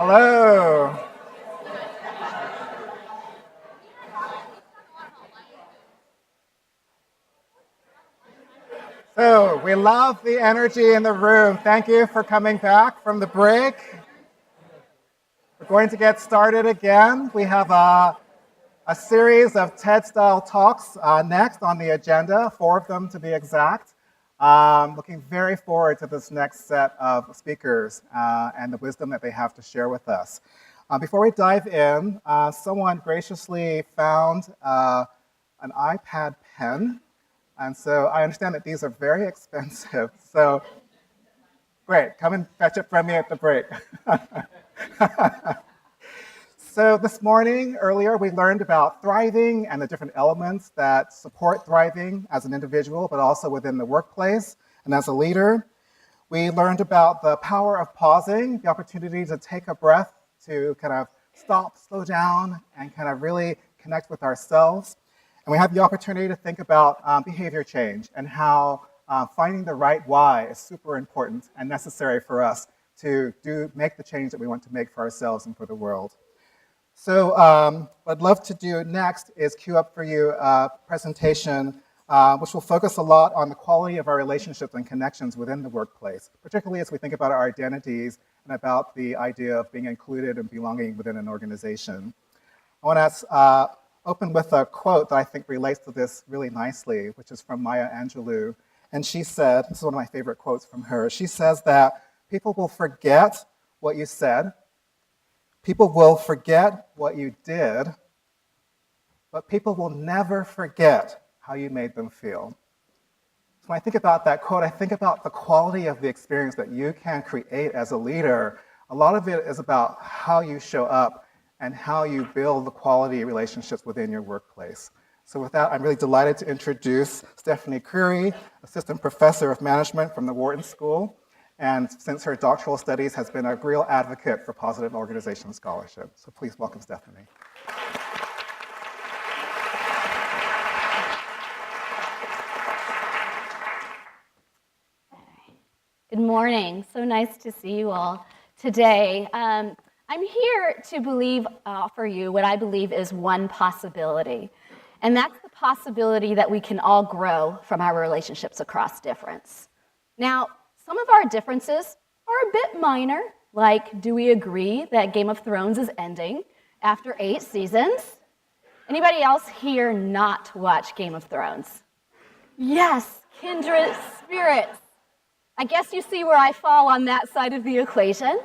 Hello. So we love the energy in the room. Thank you for coming back from the break. We're going to get started again. We have a series of TED-style talks next on the agenda, 4 of them to be exact. Looking very forward to this next set of speakers and the wisdom that they have to share with us. Before we dive in, someone graciously found an iPad pen. And so I understand that these are very expensive. So great, come and fetch it from me at the break. So this morning, earlier, we learned about thriving and the different elements that support thriving as an individual, but also within the workplace and as a leader. We learned about the power of pausing, the opportunity to take a breath, to kind of stop, slow down, and kind of really connect with ourselves. And we had the opportunity to think about behavior change and how finding the right why is super important and necessary for us to make the change that we want to make for ourselves and for the world. So what I'd love to do next is queue up for you a presentation which will focus a lot on the quality of our relationships and connections within the workplace, particularly as we think about our identities and about the idea of being included and belonging within an organization. I want to open with a quote that I think relates to this really nicely, which is from Maya Angelou. And she said, this is one of my favorite quotes from her, she says that people will forget what you said, people will forget what you did, but people will never forget how you made them feel. So when I think about that quote, I think about the quality of the experience that you can create as a leader. A lot of it is about how you show up and how you build the quality relationships within your workplace. So with that, I'm really delighted to introduce Stephanie Curry, Assistant Professor of Management from the Wharton School, and since her doctoral studies has been a real advocate for positive organization scholarship. So please welcome Stephanie. Good morning. So nice to see you all today. I'm here to offer you what I believe is one possibility, and that's the possibility that we can all grow from our relationships across difference. Now, some of our differences are a bit minor, like do we agree that Game of Thrones is ending after 8 seasons? Anybody else here not watch Game of Thrones? Yes, kindred spirits. I guess you see where I fall on that side of the equation.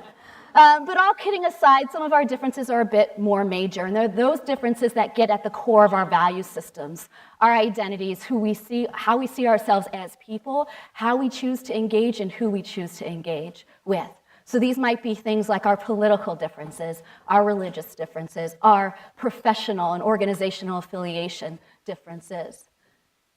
But all kidding aside, some of our differences are a bit more major, and they're those differences that get at the core of our value systems, our identities, how we see ourselves as people, how we choose to engage, and who we choose to engage with. So these might be things like our political differences, our religious differences, our professional and organizational affiliation differences.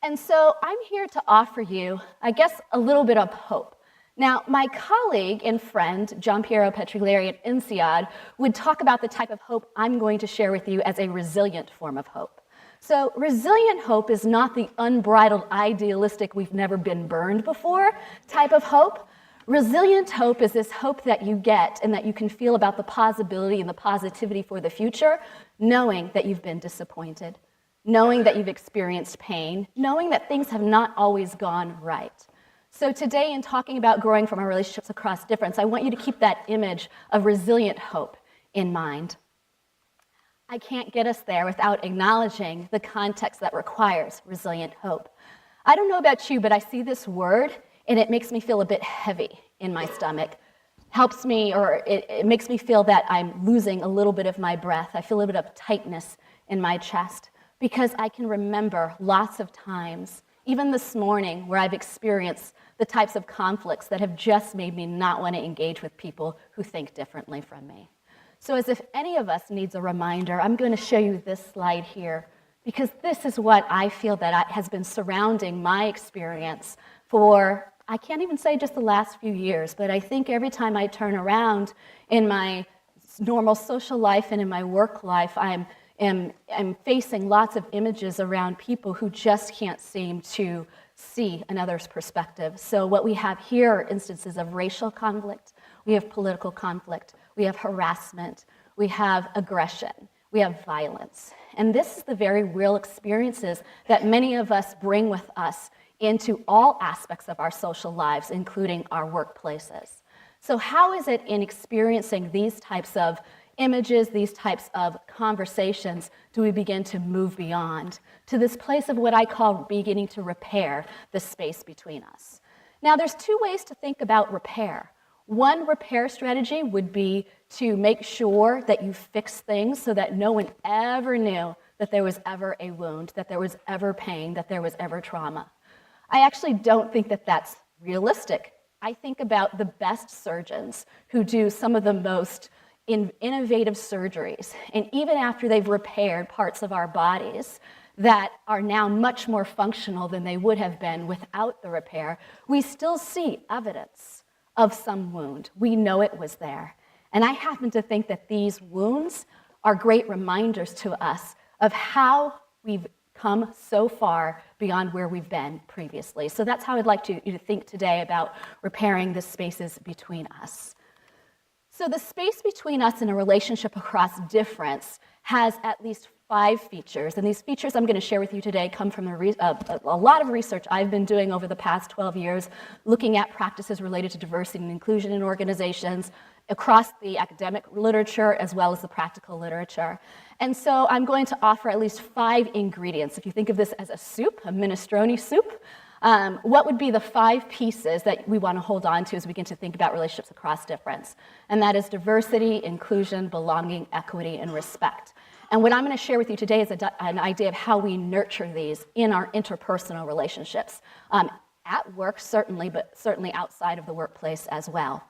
And so I'm here to offer you, I guess, a little bit of hope. Now, my colleague and friend, John Piero Petriglieri at INSEAD, would talk about the type of hope I'm going to share with you as a resilient form of hope. So resilient hope is not the unbridled, idealistic, we've never been burned before type of hope. Resilient hope is this hope that you get and that you can feel about the possibility and the positivity for the future, knowing that you've been disappointed, knowing that you've experienced pain, knowing that things have not always gone right. So today, in talking about growing from our relationships across difference, I want you to keep that image of resilient hope in mind. I can't get us there without acknowledging the context that requires resilient hope. I don't know about you, but I see this word, and it makes me feel a bit heavy in my stomach. Helps me, or it makes me feel that I'm losing a little bit of my breath. I feel a bit of tightness in my chest, because I can remember lots of times, even this morning, where I've experienced the types of conflicts that have just made me not want to engage with people who think differently from me. So as if any of us needs a reminder, I'm going to show you this slide here, because this is what I feel that has been surrounding my experience for, I can't even say just the last few years, but I think every time I turn around in my normal social life and in my work life, I'm facing lots of images around people who just can't seem to see another's perspective. So what we have here are instances of racial conflict, we have political conflict, we have harassment, we have aggression, we have violence. And this is the very real experiences that many of us bring with us into all aspects of our social lives, including our workplaces. So how is it in experiencing these types of images, these types of conversations, do we begin to move beyond to this place of what I call beginning to repair the space between us? Now, there's two ways to think about repair. One repair strategy would be to make sure that you fix things so that no one ever knew that there was ever a wound, that there was ever pain, that there was ever trauma. I actually don't think that that's realistic. I think about the best surgeons who do some of the most innovative surgeries, and even after they've repaired parts of our bodies that are now much more functional than they would have been without the repair, we still see evidence of some wound. We know it was there. And I happen to think that these wounds are great reminders to us of how we've come so far beyond where we've been previously. So that's how I'd like you to think today about repairing the spaces between us. So the space between us in a relationship across difference has at least 5 features, and these features I'm going to share with you today come from a lot of research I've been doing over the past 12 years, looking at practices related to diversity and inclusion in organizations across the academic literature as well as the practical literature. And so I'm going to offer at least 5 ingredients. If you think of this as a soup, a minestrone soup, what would be the 5 pieces that we want to hold on to as we begin to think about relationships across difference? And that is diversity, inclusion, belonging, equity, and respect. And what I'm going to share with you today is an idea of how we nurture these in our interpersonal relationships, at work certainly, but certainly outside of the workplace as well.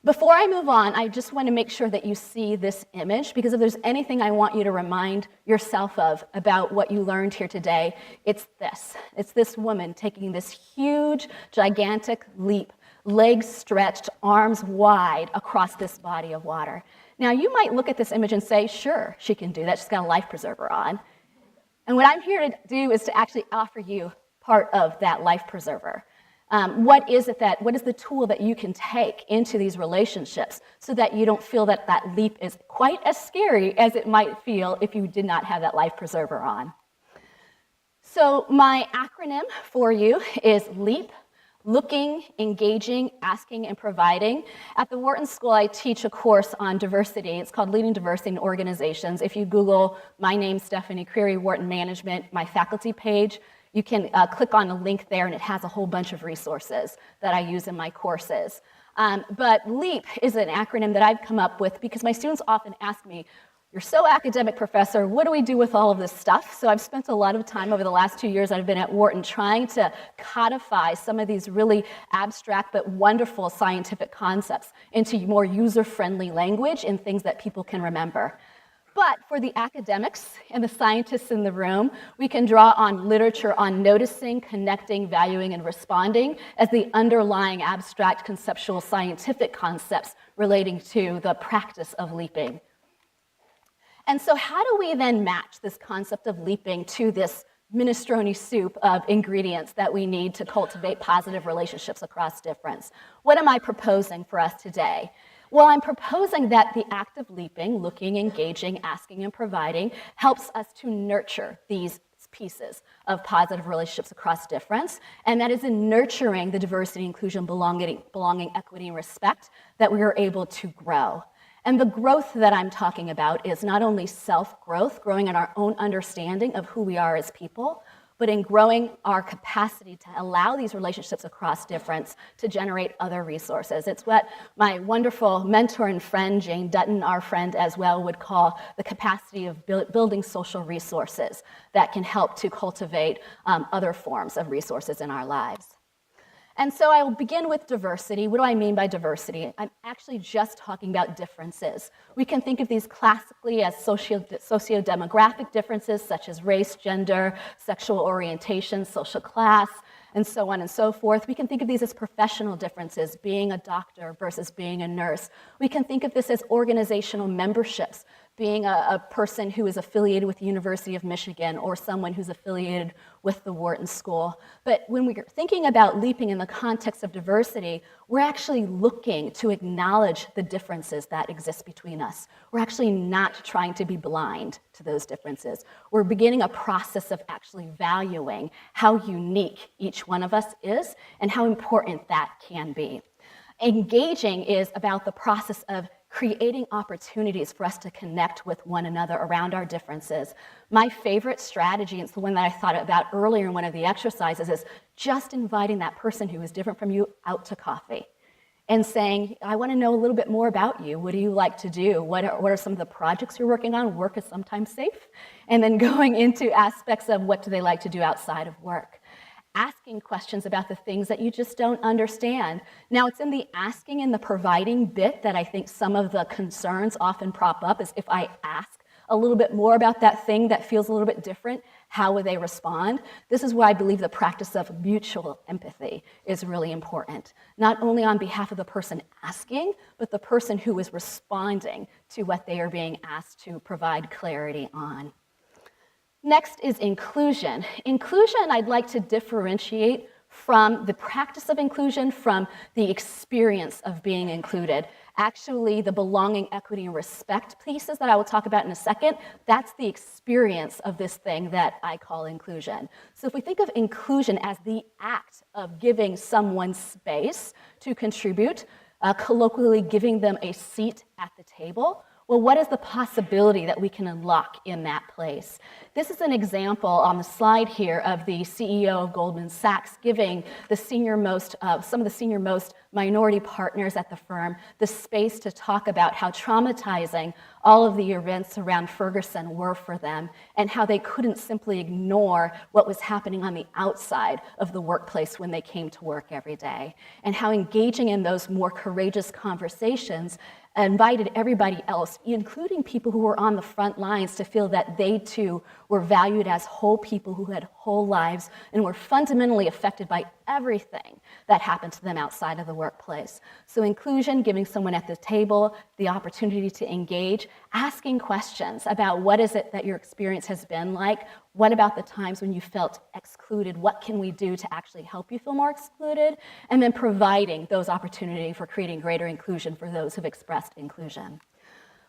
Before I move on, I just want to make sure that you see this image, because if there's anything I want you to remind yourself of about what you learned here today, it's this. It's this woman taking this huge, gigantic leap, legs stretched, arms wide across this body of water. Now, you might look at this image and say, sure, she can do that. She's got a life preserver on. And what I'm here to do is to actually offer you part of that life preserver. What is the tool that you can take into these relationships so that you don't feel that that leap is quite as scary as it might feel if you did not have that life preserver on? So my acronym for you is LEAP. Looking, engaging, asking, and providing. At the Wharton School, I teach a course on diversity. It's called Leading Diversity in Organizations. If you Google my name, Stephanie Creary, Wharton Management, my faculty page, you can click on a link there, and it has a whole bunch of resources that I use in my courses. But LEAP is an acronym that I've come up with because my students often ask me, "You're so academic, professor, what do we do with all of this stuff?" So I've spent a lot of time over the last 2 years I've been at Wharton trying to codify some of these really abstract but wonderful scientific concepts into more user-friendly language and things that people can remember. But for the academics and the scientists in the room, we can draw on literature on noticing, connecting, valuing, and responding as the underlying abstract conceptual scientific concepts relating to the practice of leaping. And so how do we then match this concept of leaping to this minestrone soup of ingredients that we need to cultivate positive relationships across difference? What am I proposing for us today? Well, I'm proposing that the act of leaping, looking, engaging, asking, and providing helps us to nurture these pieces of positive relationships across difference, and that is in nurturing the diversity, inclusion, belonging, equity, and respect that we are able to grow. And the growth that I'm talking about is not only self-growth, growing in our own understanding of who we are as people, but in growing our capacity to allow these relationships across difference to generate other resources. It's what my wonderful mentor and friend, Jane Dutton, our friend as well, would call the capacity of building social resources that can help to cultivate other forms of resources in our lives. And so I will begin with diversity. What do I mean by diversity? I'm actually just talking about differences. We can think of these classically as socio-demographic differences, such as race, gender, sexual orientation, social class, and so on and so forth. We can think of these as professional differences, being a doctor versus being a nurse. We can think of this as organizational memberships, being a person who is affiliated with the University of Michigan or someone who's affiliated with the Wharton School. But when we're thinking about leaping in the context of diversity, we're actually looking to acknowledge the differences that exist between us. We're actually not trying to be blind to those differences. We're beginning a process of actually valuing how unique each one of us is and how important that can be. Engaging is about the process of creating opportunities for us to connect with one another around our differences. My favorite strategy, and it's the one that I thought about earlier in one of the exercises, is just inviting that person who is different from you out to coffee and saying, I want to know a little bit more about you. What do you like to do? What are some of the projects you're working on? Work is sometimes safe. And then going into aspects of what do they like to do outside of work. Asking questions about the things that you just don't understand. Now, it's in the asking and the providing bit that I think some of the concerns often prop up, is if I ask a little bit more about that thing that feels a little bit different, how will they respond? This is why I believe the practice of mutual empathy is really important, not only on behalf of the person asking, but the person who is responding to what they are being asked to provide clarity on. Next is inclusion. Inclusion, I'd like to differentiate from the practice of inclusion from the experience of being included. Actually, the belonging, equity, and respect pieces that I will talk about in a second, that's the experience of this thing that I call inclusion. So if we think of inclusion as the act of giving someone space to contribute, colloquially giving them a seat at the table, well, what is the possibility that we can unlock in that place? This is an example on the slide here of the CEO of Goldman Sachs giving the some of the senior-most minority partners at the firm the space to talk about how traumatizing all of the events around Ferguson were for them and how they couldn't simply ignore what was happening on the outside of the workplace when they came to work every day, and how engaging in those more courageous conversations invited everybody else, including people who were on the front lines, to feel that they too were valued as whole people who had whole lives and were fundamentally affected by everything that happened to them outside of the workplace. So inclusion, giving someone at the table the opportunity to engage, asking questions about what is it that your experience has been like, what about the times when you felt excluded, what can we do to actually help you feel more excluded, and then providing those opportunities for creating greater inclusion for those who've expressed inclusion.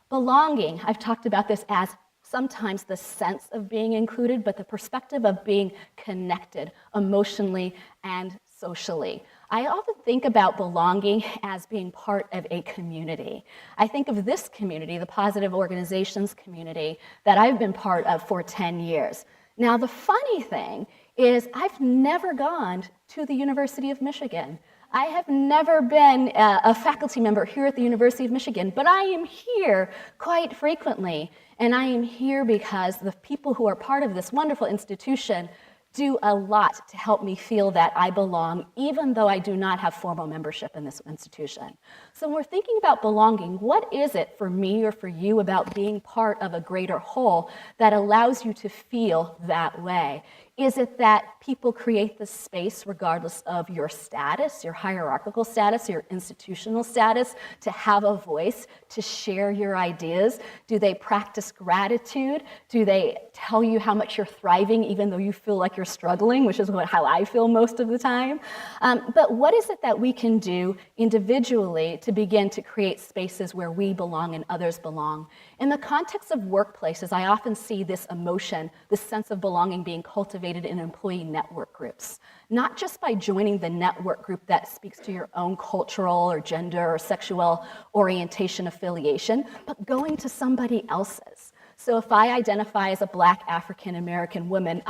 Belonging, I've talked about this as sometimes the sense of being included, but the perspective of being connected emotionally and socially. I often think about belonging as being part of a community. I think of this community, the Positive Organizations community, that I've been part of for 10 years. Now, the funny thing is I've never gone to the University of Michigan. I have never been a faculty member here at the University of Michigan, but I am here quite frequently. And I am here because the people who are part of this wonderful institution do a lot to help me feel that I belong, even though I do not have formal membership in this institution. So when we're thinking about belonging, what is it for me or for you about being part of a greater whole that allows you to feel that way? Is it that people create the space regardless of your status, your hierarchical status, your institutional status, to have a voice, to share your ideas? Do they practice gratitude? Do they tell you how much you're thriving even though you feel like you're struggling, which is how I feel most of the time? But what is it that we can do individually to begin to create spaces where we belong and others belong? In the context of workplaces, I often see this emotion, this sense of belonging being cultivated in employee network groups, not just by joining the network group that speaks to your own cultural or gender or sexual orientation affiliation, but going to somebody else's. So if I identify as a Black African American woman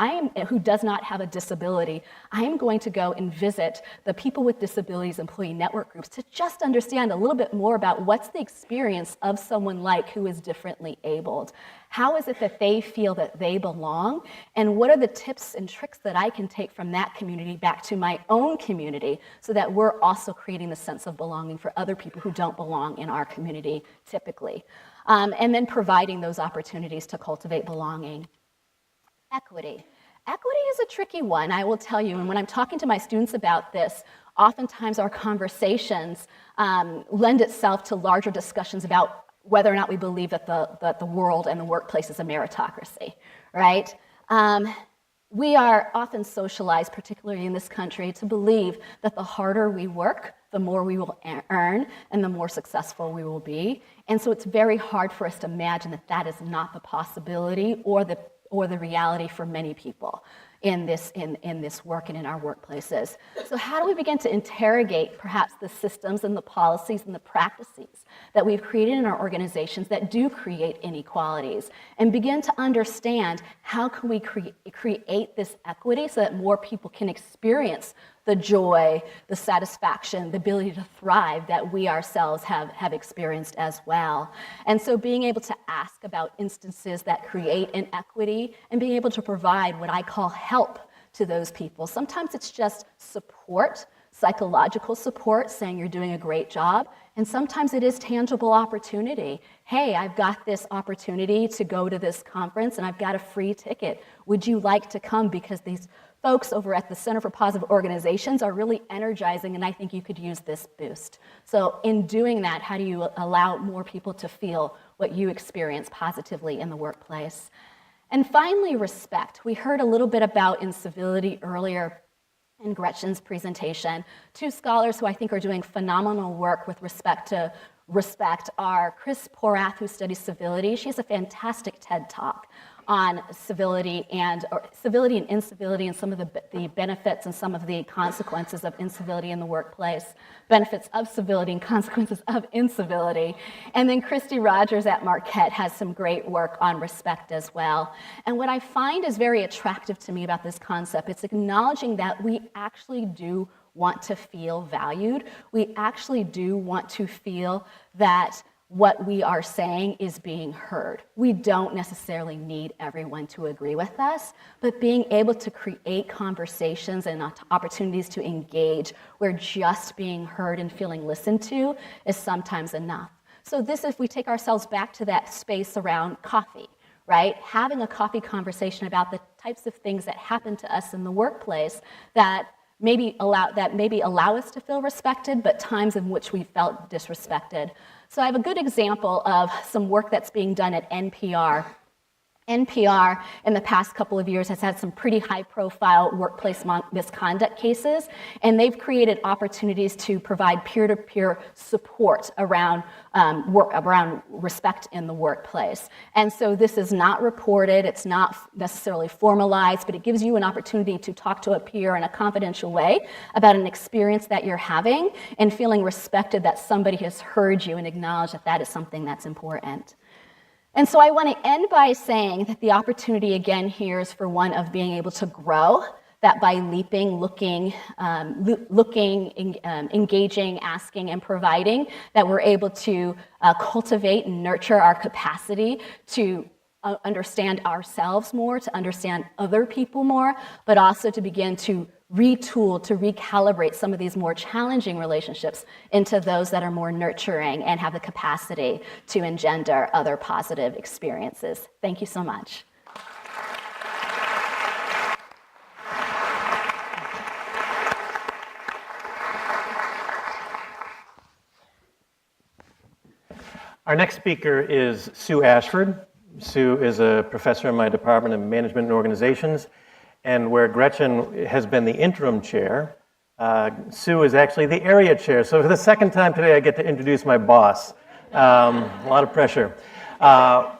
who does not have a disability, I am going to go and visit the People with Disabilities Employee Network groups to just understand a little bit more about what's the experience of someone who is differently abled. How is it that they feel that they belong? And what are the tips and tricks that I can take from that community back to my own community so that we're also creating the sense of belonging for other people who don't belong in our community typically? And then providing those opportunities to cultivate belonging. Equity. Equity is a tricky one, I will tell you, and when I'm talking to my students about this, oftentimes our conversations lend itself to larger discussions about whether or not we believe that the world and the workplace is a meritocracy, right? We are often socialized, particularly in this country, to believe that the harder we work, the more we will earn and the more successful we will be. And so it's very hard for us to imagine that that is not the possibility or the reality for many people in this work and in our workplaces. So how do we begin to interrogate perhaps the systems and the policies and the practices that we've created in our organizations that do create inequalities, and begin to understand how can we create this equity so that more people can experience the joy, the satisfaction, the ability to thrive that we ourselves have experienced as well. And so being able to ask about instances that create inequity and being able to provide what I call help to those people. Sometimes it's just support, psychological support, saying you're doing a great job. And sometimes it is tangible opportunity. Hey, I've got this opportunity to go to this conference and I've got a free ticket. Would you like to come? Because these folks over at the Center for Positive Organizations are really energizing, and I think you could use this boost. So in doing that, how do you allow more people to feel what you experience positively in the workplace? And finally, respect. We heard a little bit about incivility earlier in Gretchen's presentation. Two scholars who I think are doing phenomenal work with respect to respect are Chris Porath, who studies civility. She has a fantastic TED Talk on civility and incivility and some of the benefits and some of the consequences of incivility in the workplace, benefits of civility and consequences of incivility. And then Christy Rogers at Marquette has some great work on respect as well. And what I find is very attractive to me about this concept, it's acknowledging that we actually do want to feel valued. We actually do want to feel that what we are saying is being heard. We don't necessarily need everyone to agree with us, but being able to create conversations and opportunities to engage where just being heard and feeling listened to is sometimes enough. So this, if we take ourselves back to that space around coffee, right? Having a coffee conversation about the types of things that happen to us in the workplace that maybe allow us to feel respected, but times in which we felt disrespected. So I have a good example of some work that's being done at NPR. NPR in the past couple of years has had some pretty high-profile workplace misconduct cases, and they've created opportunities to provide peer-to-peer support around respect in the workplace. And so this is not reported, it's not necessarily formalized, but it gives you an opportunity to talk to a peer in a confidential way about an experience that you're having and feeling respected that somebody has heard you and acknowledged that that is something that's important. And so I want to end by saying that the opportunity again here is for one of being able to grow, that by leaping, looking, engaging, asking, and providing, that we're able to cultivate and nurture our capacity to understand ourselves more, to understand other people more, but also to begin to retool, to recalibrate some of these more challenging relationships into those that are more nurturing and have the capacity to engender other positive experiences. Thank you so much. Our next speaker is Sue Ashford. Sue is a professor in my Department of Management and Organizations, and where Gretchen has been the interim chair, Sue is actually the area chair. So for the second time today, I get to introduce my boss. A lot of pressure.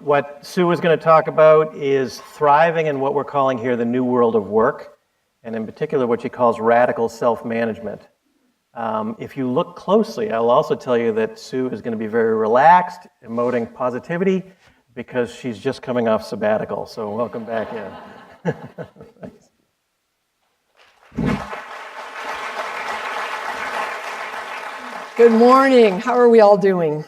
What Sue is going to talk about is thriving in what we're calling here the new world of work, and in particular what she calls radical self-management. If you look closely, I'll also tell you that Sue is going to be very relaxed, emoting positivity, because she's just coming off sabbatical. So welcome back in. Thanks. Good morning. How are we all doing?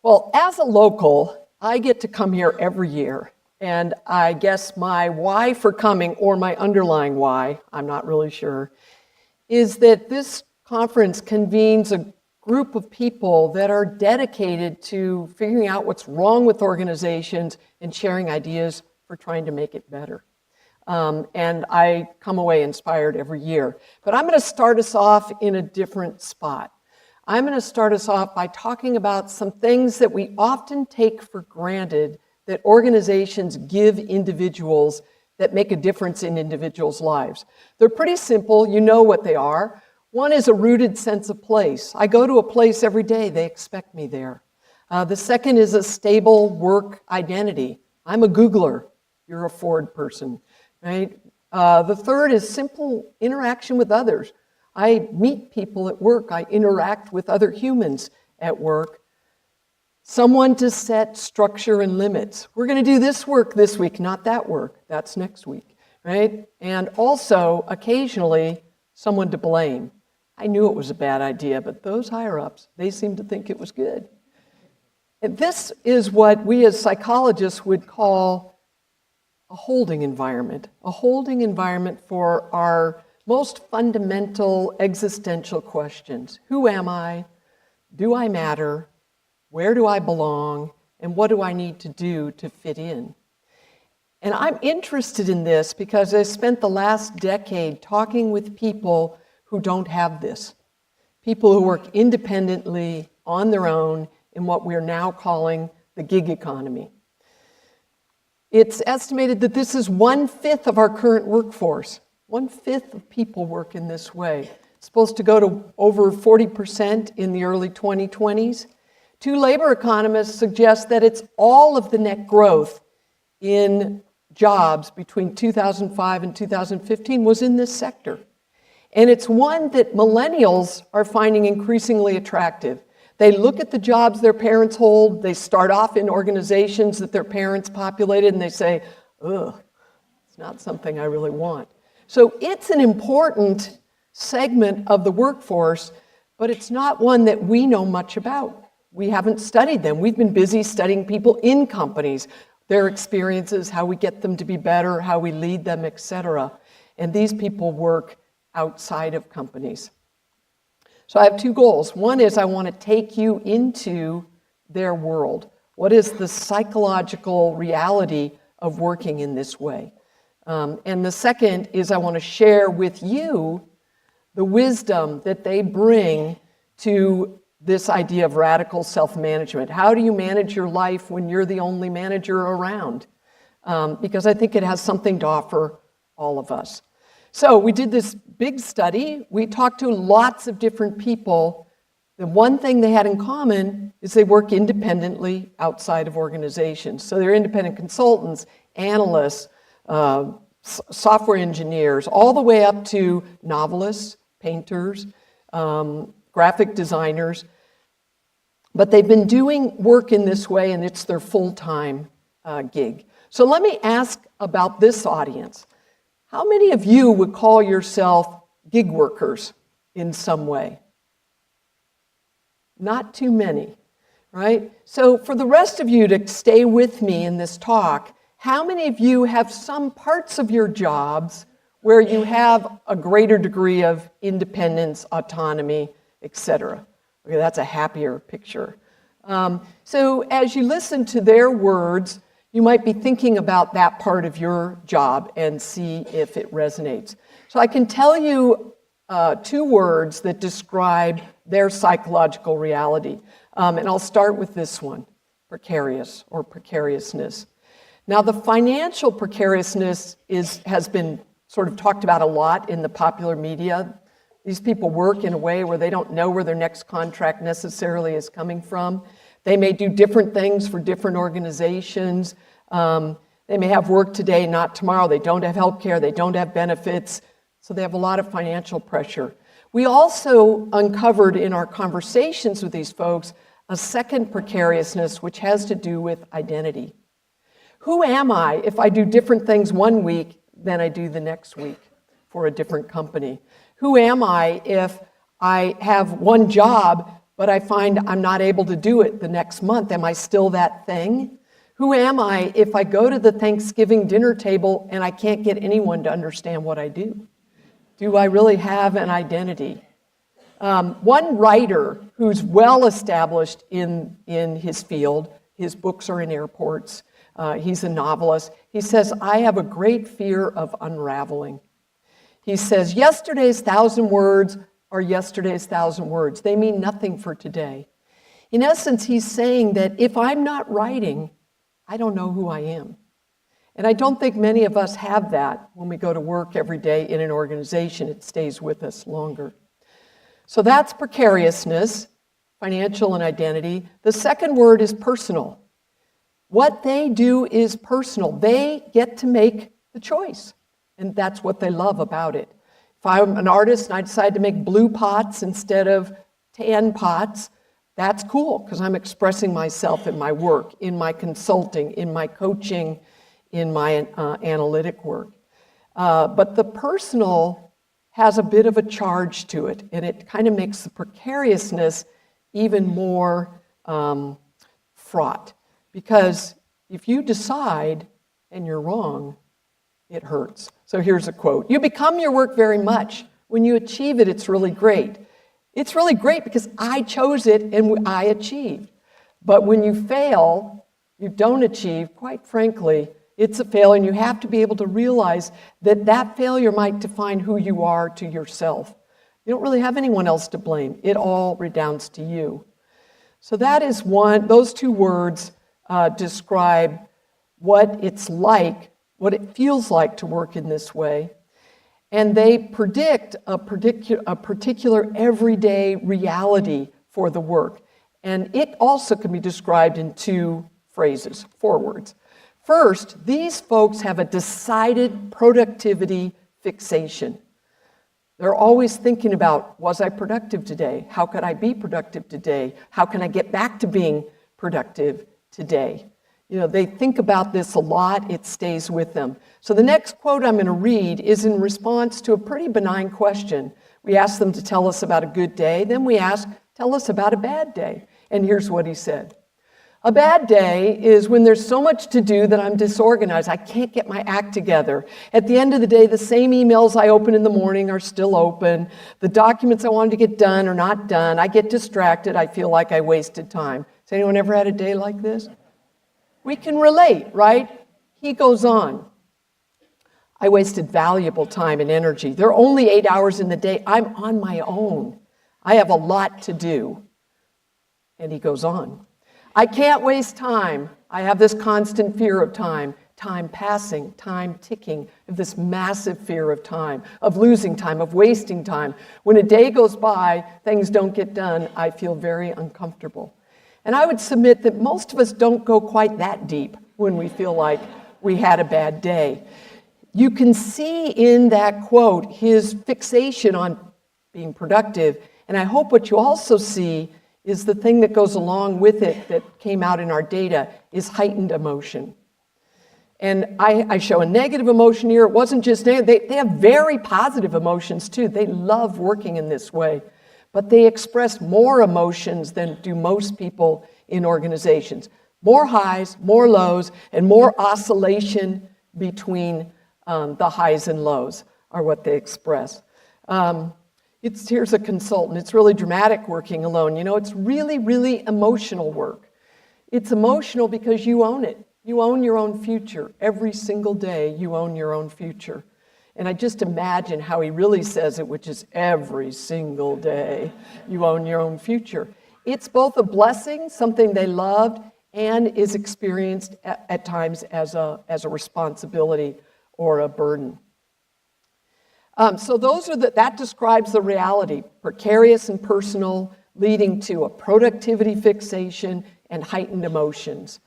Well, as a local, I get to come here every year. And I guess my why for coming, or my underlying why, I'm not really sure, is that this conference convenes a group of people that are dedicated to figuring out what's wrong with organizations and sharing ideas for trying to make it better. And I come away inspired every year. But I'm going to start us off in a different spot. I'm going to start us off by talking about some things that we often take for granted that organizations give individuals that make a difference in individuals' lives. They're pretty simple. You know what they are. One is a rooted sense of place. I go to a place every day. They expect me there. The second is a stable work identity. I'm a Googler. You're a Ford person, right? The third is simple interaction with others. I meet people at work. I interact with other humans at work. Someone to set structure and limits. We're going to do this work this week, not that work. That's next week, right? And also, occasionally, someone to blame. I knew it was a bad idea, but those higher-ups, they seem to think it was good. And this is what we as psychologists would call a holding environment for our most fundamental existential questions. Who am I? Do I matter? Where do I belong? And what do I need to do to fit in? And I'm interested in this because I spent the last decade talking with people who don't have this. People who work independently on their own in what we're now calling the gig economy. It's estimated that this is 1/5 of our current workforce. 1/5 of people work in this way. It's supposed to go to over 40% in the early 2020s. Two labor economists suggest that it's all of the net growth in jobs between 2005 and 2015 was in this sector. And it's one that millennials are finding increasingly attractive. They look at the jobs their parents hold, they start off in organizations that their parents populated, and they say, ugh, it's not something I really want. So it's an important segment of the workforce, but it's not one that we know much about. We haven't studied them. We've been busy studying people in companies, their experiences, how we get them to be better, how we lead them, etc. And these people work outside of companies. So I have two goals. One is I want to take you into their world. What is the psychological reality of working in this way? And the second is I want to share with you the wisdom that they bring to this idea of radical self-management. How do you manage your life when you're the only manager around? Because I think it has something to offer all of us. So we did this big study. We talked to lots of different people. The one thing they had in common is they work independently outside of organizations. So they're independent consultants, analysts, software engineers, all the way up to novelists, painters, graphic designers. But they've been doing work in this way, and it's their full-time gig. So let me ask about this audience. How many of you would call yourself gig workers in some way? Not too many, right? So for the rest of you to stay with me in this talk, how many of you have some parts of your jobs where you have a greater degree of independence, autonomy, etc.? Okay, that's a happier picture. So as you listen to their words, you might be thinking about that part of your job and see if it resonates. So I can tell you two words that describe their psychological reality. And I'll start with this one, precarious or precariousness. Now, the financial precariousness has been sort of talked about a lot in the popular media. These people work in a way where they don't know where their next contract necessarily is coming from. They may do different things for different organizations. They may have work today, not tomorrow. They don't have health care. They don't have benefits. So they have a lot of financial pressure. We also uncovered in our conversations with these folks a second precariousness, which has to do with identity. Who am I if I do different things one week than I do the next week for a different company? Who am I if I have one job, but I find I'm not able to do it the next month? Am I still that thing? Who am I if I go to the Thanksgiving dinner table and I can't get anyone to understand what I do? Do I really have an identity? One writer who's well established in his field, his books are in airports, he's a novelist, he says, I have a great fear of unraveling. He says, yesterday's 1,000 words are yesterday's 1,000 words. They mean nothing for today. In essence, he's saying that if I'm not writing, I don't know who I am. And I don't think many of us have that when we go to work every day in an organization. It stays with us longer. So that's precariousness, financial and identity. The second word is personal. What they do is personal. They get to make the choice, and that's what they love about it. If I'm an artist and I decide to make blue pots instead of tan pots, that's cool because I'm expressing myself in my work, in my consulting, in my coaching, in my analytic work. But the personal has a bit of a charge to it, and it kind of makes the precariousness even more fraught. Because if you decide and you're wrong, it hurts. So here's a quote. You become your work very much. When you achieve it, it's really great. It's really great because I chose it and I achieved. But when you fail, you don't achieve, quite frankly, it's a failure, and you have to be able to realize that that failure might define who you are to yourself. You don't really have anyone else to blame. It all redounds to you. So that is one, those two words describe what it's like, what it feels like to work in this way. And they predict a particular everyday reality for the work. And it also can be described in two phrases, 4 words. First, these folks have a decided productivity fixation. They're always thinking about, was I productive today? How could I be productive today? How can I get back to being productive today? You know, they think about this a lot. It stays with them. So the next quote I'm going to read is in response to a pretty benign question. We asked them to tell us about a good day. Then we asked, tell us about a bad day. And here's what he said. A bad day is when there's so much to do that I'm disorganized. I can't get my act together. At the end of the day, the same emails I open in the morning are still open. The documents I wanted to get done are not done. I get distracted. I feel like I wasted time. Has anyone ever had a day like this? We can relate, right? He goes on. I wasted valuable time and energy. There are only 8 hours in the day. I'm on my own. I have a lot to do. And he goes on. I can't waste time. I have this constant fear of time passing, time ticking. I have this massive fear of time, of losing time, of wasting time. When a day goes by, things don't get done, I feel very uncomfortable. And I would submit that most of us don't go quite that deep when we feel like we had a bad day. You can see in that quote his fixation on being productive, and I hope what you also see is the thing that goes along with it that came out in our data is heightened emotion. And I show a negative emotion here. It wasn't just negative. They have very positive emotions too. They love working in this way. But they express more emotions than do most people in organizations. More highs, more lows, and more oscillation between the highs and lows are what they express. Here's a consultant. It's really dramatic working alone. You know, it's really, really emotional work. It's emotional because you own it. You own your own future. Every single day, you own your own future. And I just imagine how he really says it, which is every single day, you own your own future. It's both a blessing, something they loved, and is experienced at times as a responsibility or a burden. So that describes the reality, precarious and personal, leading to a productivity fixation and heightened emotions.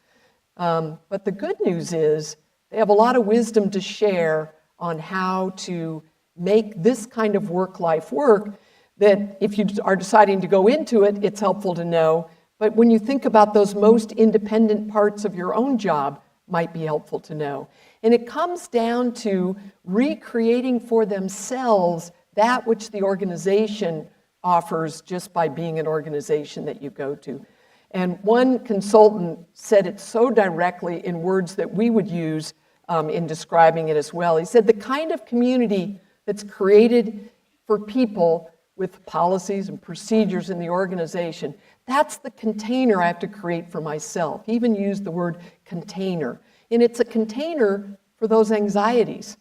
But the good news is they have a lot of wisdom to share on how to make this kind of work-life work that if you are deciding to go into it, it's helpful to know. But when you think about those most independent parts of your own job, might be helpful to know. And it comes down to recreating for themselves that which the organization offers just by being an organization that you go to. And one consultant said it so directly in words that we would use in describing it as well. He said, the kind of community that's created for people with policies and procedures in the organization, that's the container I have to create for myself. He even used the word container. And it's a container for those anxieties.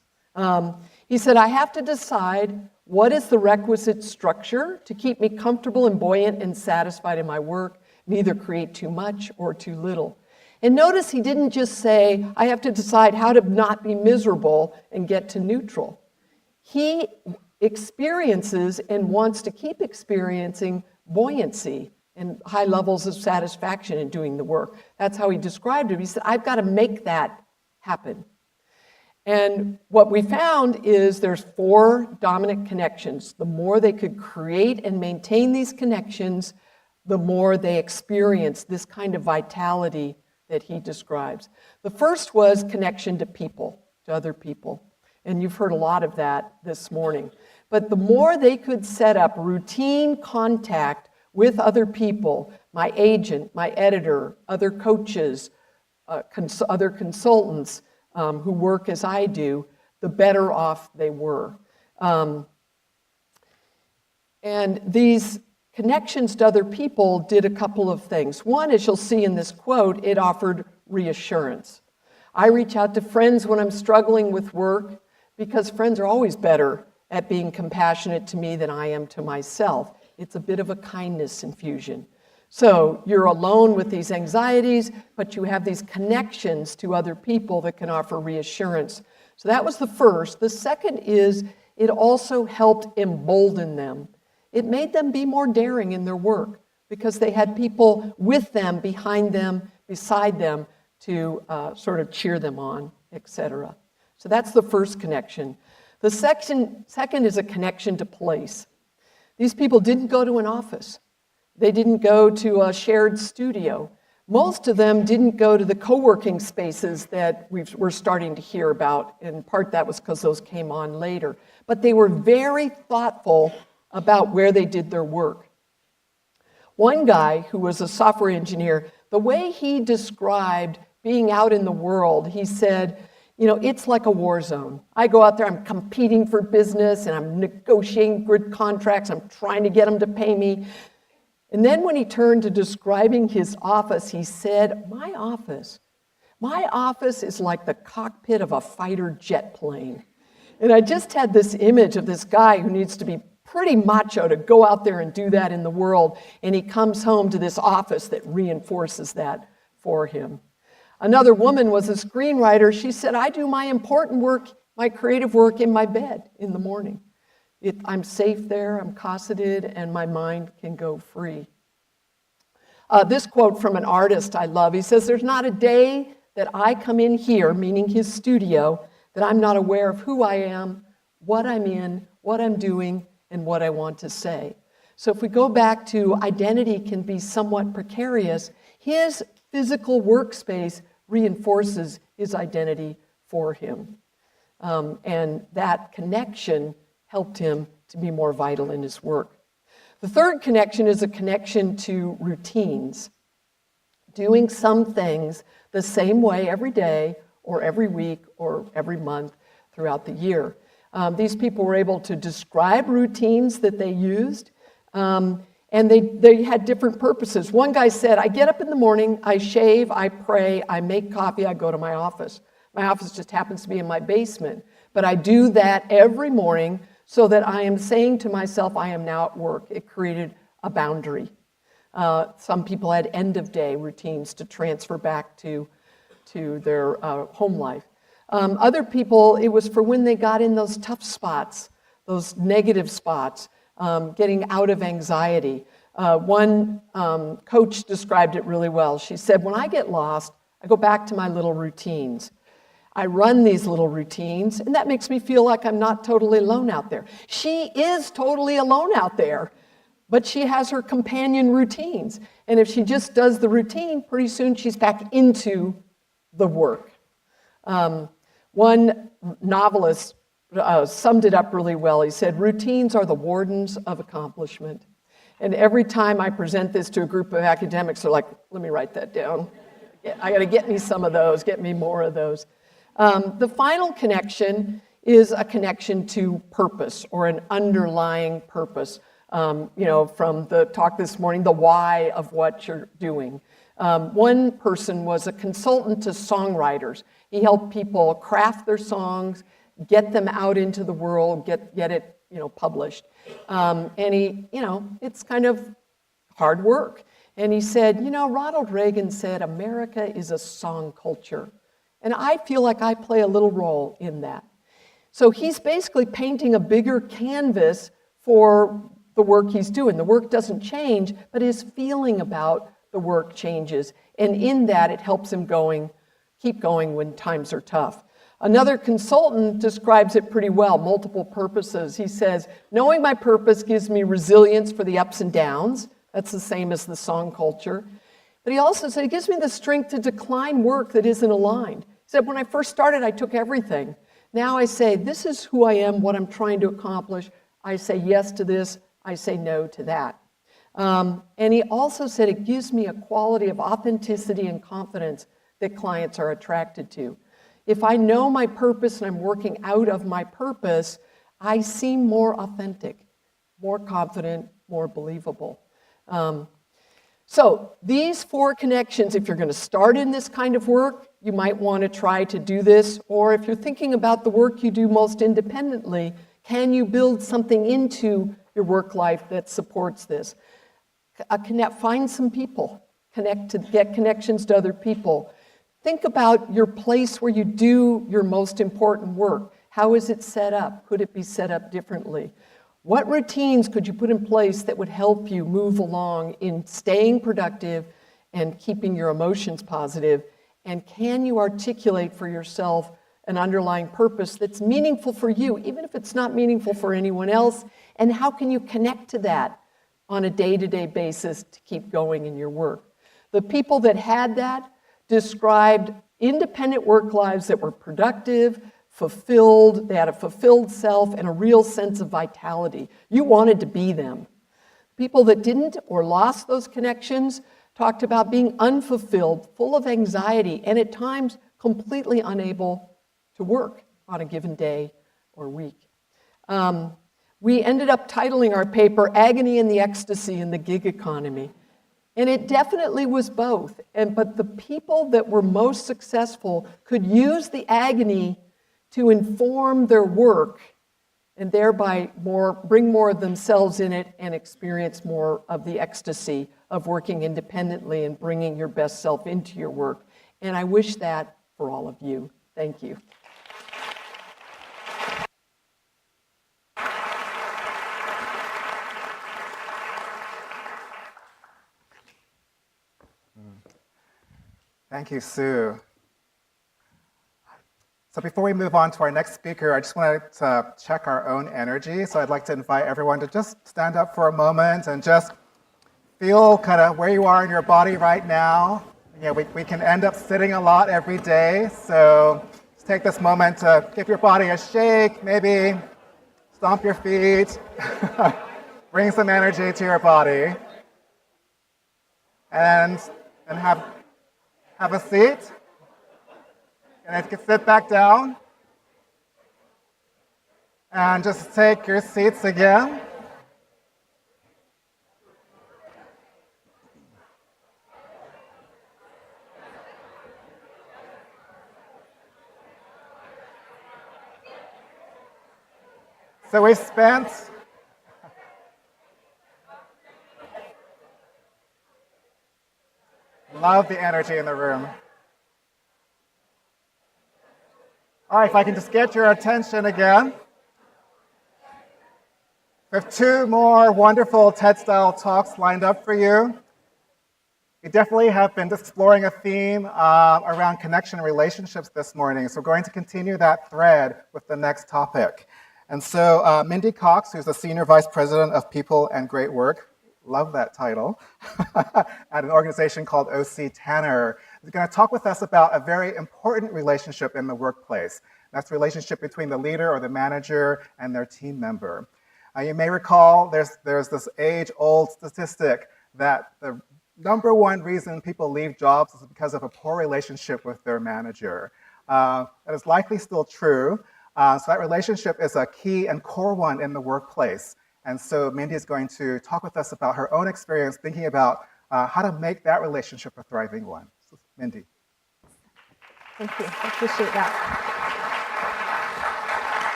He said, I have to decide What is the requisite structure to keep me comfortable and buoyant and satisfied in my work, neither create too much or too little? And notice he didn't just say, I have to decide how to not be miserable and get to neutral. He experiences and wants to keep experiencing buoyancy and high levels of satisfaction in doing the work. That's how he described it. He said, I've got to make that happen. And what we found is there's 4 dominant connections. The more they could create and maintain these connections, the more they experience this kind of vitality that he describes. The first was connection to people, to other people. And you've heard a lot of that this morning. But the more they could set up routine contact with other people, my agent, my editor, other coaches, other consultants who work as I do, the better off they were. And these connections to other people did a couple of things. One, as you'll see in this quote, it offered reassurance. I reach out to friends when I'm struggling with work because friends are always better at being compassionate to me than I am to myself. It's a bit of a kindness infusion. So you're alone with these anxieties, but you have these connections to other people that can offer reassurance. So that was the first. The second is it also helped embolden them. It made them be more daring in their work because they had people with them, behind them, beside them to sort of cheer them on, etc. So that's the first connection. The second is a connection to place. These people didn't go to an office. They didn't go to a shared studio. Most of them didn't go to the co-working spaces that we're starting to hear about. In part, that was because those came on later. But they were very thoughtful about where they did their work. One guy who was a software engineer, the way he described being out in the world, he said, it's like a war zone. I go out there, I'm competing for business, and I'm negotiating good contracts, I'm trying to get them to pay me. And then when he turned to describing his office, he said, my office is like the cockpit of a fighter jet plane. And I just had this image of this guy who needs to be pretty macho to go out there and do that in the world, and he comes home to this office that reinforces that for him. Another woman was a screenwriter. She said, I do my important work, my creative work in my bed in the morning. I'm safe there, I'm cosseted, and my mind can go free. This quote from an artist I love, he says, there's not a day that I come in here, meaning his studio, that I'm not aware of who I am, what I'm in, what I'm doing, and what I want to say. So if we go back to identity can be somewhat precarious, his physical workspace reinforces his identity for him. And that connection helped him to be more vital in his work. The third connection is a connection to routines. Doing some things the same way every day or every week or every month throughout the year. These people were able to describe routines that they used, and they had different purposes. One guy said, I get up in the morning, I shave, I pray, I make coffee, I go to my office. My office just happens to be in my basement, but I do that every morning so that I am saying to myself, I am now at work. It created a boundary. Some people had end-of-day routines to transfer back to their home life. Other people, it was for when they got in those tough spots, those negative spots, getting out of anxiety. One coach described it really well. She said, when I get lost, I go back to my little routines. I run these little routines, and that makes me feel like I'm not totally alone out there. She is totally alone out there, but she has her companion routines. And if she just does the routine, pretty soon she's back into the work. One novelist summed it up really well. He said, routines are the wardens of accomplishment. And every time I present this to a group of academics, they're like, let me write that down. I got to get me some of those, get me more of those. The final connection is a connection to purpose or an underlying purpose. From the talk this morning, the why of what you're doing. One person was a consultant to songwriters. He helped people craft their songs, get them out into the world, get it published. And it's kind of hard work. And he said, Ronald Reagan said, America is a song culture. And I feel like I play a little role in that. So he's basically painting a bigger canvas for the work he's doing. The work doesn't change, but his feeling about the work changes. And in that, it helps him keep going when times are tough. Another consultant describes it pretty well, multiple purposes. He says, knowing my purpose gives me resilience for the ups and downs. That's the same as the song culture. But he also said, it gives me the strength to decline work that isn't aligned. He said, when I first started, I took everything. Now I say, this is who I am, what I'm trying to accomplish. I say yes to this, I say no to that. And he also said, it gives me a quality of authenticity and confidence that clients are attracted to. If I know my purpose and I'm working out of my purpose, I seem more authentic, more confident, more believable. So these 4 connections, if you're going to start in this kind of work, you might want to try to do this. Or if you're thinking about the work you do most independently, can you build something into your work life that supports this? Find some people, get connections to other people. Think about your place where you do your most important work. How is it set up? Could it be set up differently? What routines could you put in place that would help you move along in staying productive and keeping your emotions positive? And can you articulate for yourself an underlying purpose that's meaningful for you, even if it's not meaningful for anyone else? And how can you connect to that on a day-to-day basis to keep going in your work? The people that had that described independent work lives that were productive, fulfilled, they had a fulfilled self and a real sense of vitality. You wanted to be them. People that didn't or lost those connections talked about being unfulfilled, full of anxiety, and at times completely unable to work on a given day or week. We ended up titling our paper, Agony and the Ecstasy in the Gig Economy. And it definitely was both. But the people that were most successful could use the agony to inform their work and thereby bring more of themselves in it and experience more of the ecstasy of working independently and bringing your best self into your work. And I wish that for all of you. Thank you. Thank you, Sue. So before we move on to our next speaker, I just wanted to check our own energy. So I'd like to invite everyone to just stand up for a moment and just feel kind of where you are in your body right now. We can end up sitting a lot every day. So just take this moment to give your body a shake, maybe stomp your feet, bring some energy to your body, and have a seat. And you can sit back down and just take your seats again. So we've spent love the energy in the room. All right, if I can just get your attention again. We have 2 more wonderful TED-style talks lined up for you. We definitely have been exploring a theme around connection and relationships this morning, so we're going to continue that thread with the next topic. And so Mindy Cox, who's the Senior Vice President of People and Great Work, love that title, at an organization called O.C. Tanner, is going to talk with us about a very important relationship in the workplace. That's the relationship between the leader or the manager and their team member. You may recall there's this age-old statistic that the number 1 reason people leave jobs is because of a poor relationship with their manager. That is likely still true. So that relationship is a key and core one in the workplace. And so Mindy is going to talk with us about her own experience thinking about how to make that relationship a thriving one. So, Mindy. Thank you. I appreciate that.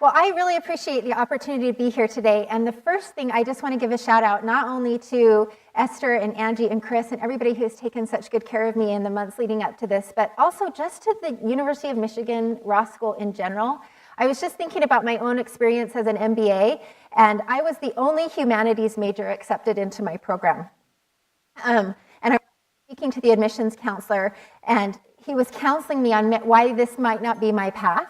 Well, I really appreciate the opportunity to be here today. And the first thing, I just want to give a shout out not only to Esther and Angie and Chris and everybody who's taken such good care of me in the months leading up to this, but also just to the University of Michigan Ross School in general. I was just thinking about my own experience as an MBA, and I was the only humanities major accepted into my program. And I was speaking to the admissions counselor, and he was counseling me on why this might not be my path.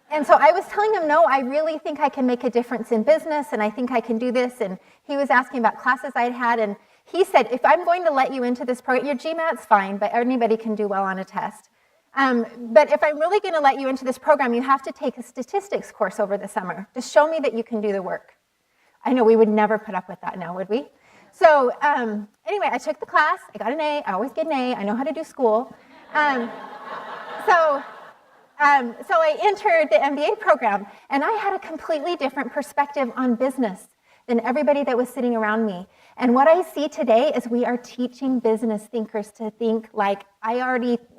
And so I was telling him, no, I really think I can make a difference in business, and I think I can do this. And he was asking about classes I'd had, and he said, if I'm going to let you into this program, your GMAT's fine, but anybody can do well on a test. But if I'm really going to let you into this program, you have to take a statistics course over the summer to show me that you can do the work. I know we would never put up with that now, would we? So anyway, I took the class. I got an A. I always get an A. I know how to do school. So I entered the MBA program, and I had a completely different perspective on business than everybody that was sitting around me. And what I see today is we are teaching business thinkers to think like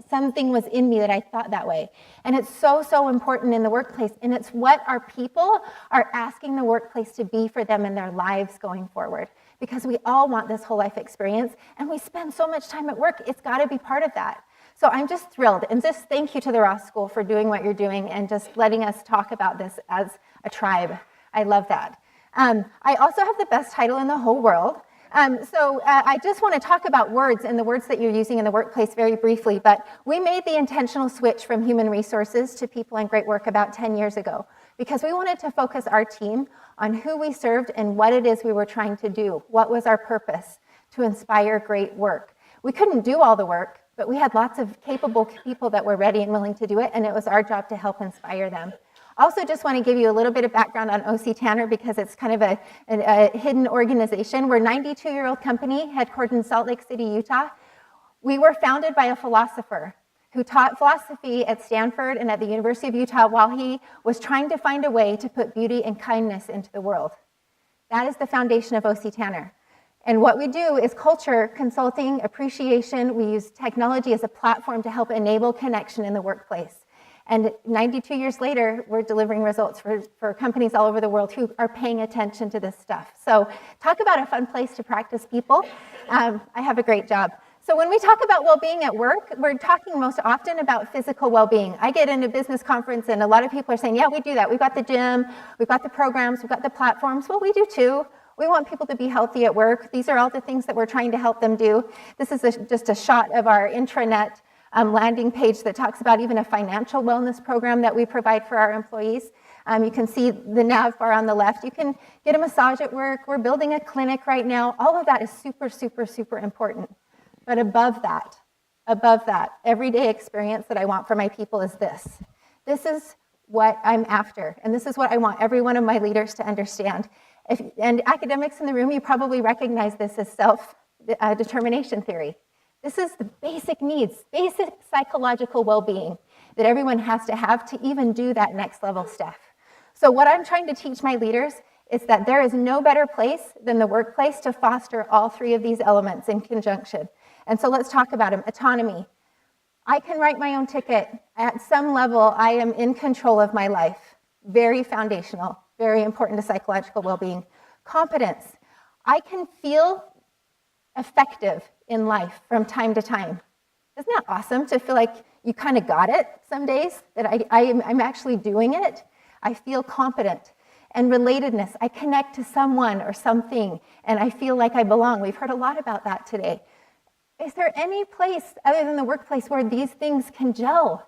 something was in me that I thought that way. And it's so, so important in the workplace. And it's what our people are asking the workplace to be for them in their lives going forward. Because we all want this whole life experience, and we spend so much time at work, it's gotta be part of that. So I'm just thrilled, and just thank you to the Ross School for doing what you're doing and just letting us talk about this as a tribe. I love that. I also have the best title in the whole world. I just want to talk about words and the words that you're using in the workplace very briefly, but we made the intentional switch from human resources to people and great work about 10 years ago because we wanted to focus our team on who we served and what it is we were trying to do. What was our purpose? To inspire great work. We couldn't do all the work, but we had lots of capable people that were ready and willing to do it, and it was our job to help inspire them. Also, just want to give you a little bit of background on OC Tanner because it's kind of a hidden organization. We're a 92-year-old company headquartered in Salt Lake City, Utah. We were founded by a philosopher who taught philosophy at Stanford and at the University of Utah while he was trying to find a way to put beauty and kindness into the world. That is the foundation of OC Tanner. And what we do is culture, consulting, appreciation. We use technology as a platform to help enable connection in the workplace. And 92 years later, we're delivering results for companies all over the world who are paying attention to this stuff. So talk about a fun place to practice people. I have a great job. So when we talk about well-being at work, we're talking most often about physical well-being. I get into a business conference and a lot of people are saying, yeah, we do that. We've got the gym, we've got the programs, we've got the platforms. Well, we do too. We want people to be healthy at work. These are all the things that we're trying to help them do. This is just a shot of our intranet landing page that talks about even a financial wellness program that we provide for our employees. You can see the nav bar on the left. You can get a massage at work. We're building a clinic right now. All of that is super, super, super important. But above that, everyday experience that I want for my people is this. This is what I'm after, and this is what I want every one of my leaders to understand. And academics in the room, you probably recognize this as self-determination theory. This is the basic needs, basic psychological well-being that everyone has to have to even do that next level stuff. So what I'm trying to teach my leaders is that there is no better place than the workplace to foster all three of these elements in conjunction. And so let's talk about them. Autonomy. I can write my own ticket. At some level, I am in control of my life. Very foundational, very important to psychological well-being. Competence. I can feel effective in life from time to time. Isn't that awesome to feel like you kind of got it some days, that I'm actually doing it? I feel competent. And relatedness, I connect to someone or something, and I feel like I belong. We've heard a lot about that today. Is there any place other than the workplace where these things can gel,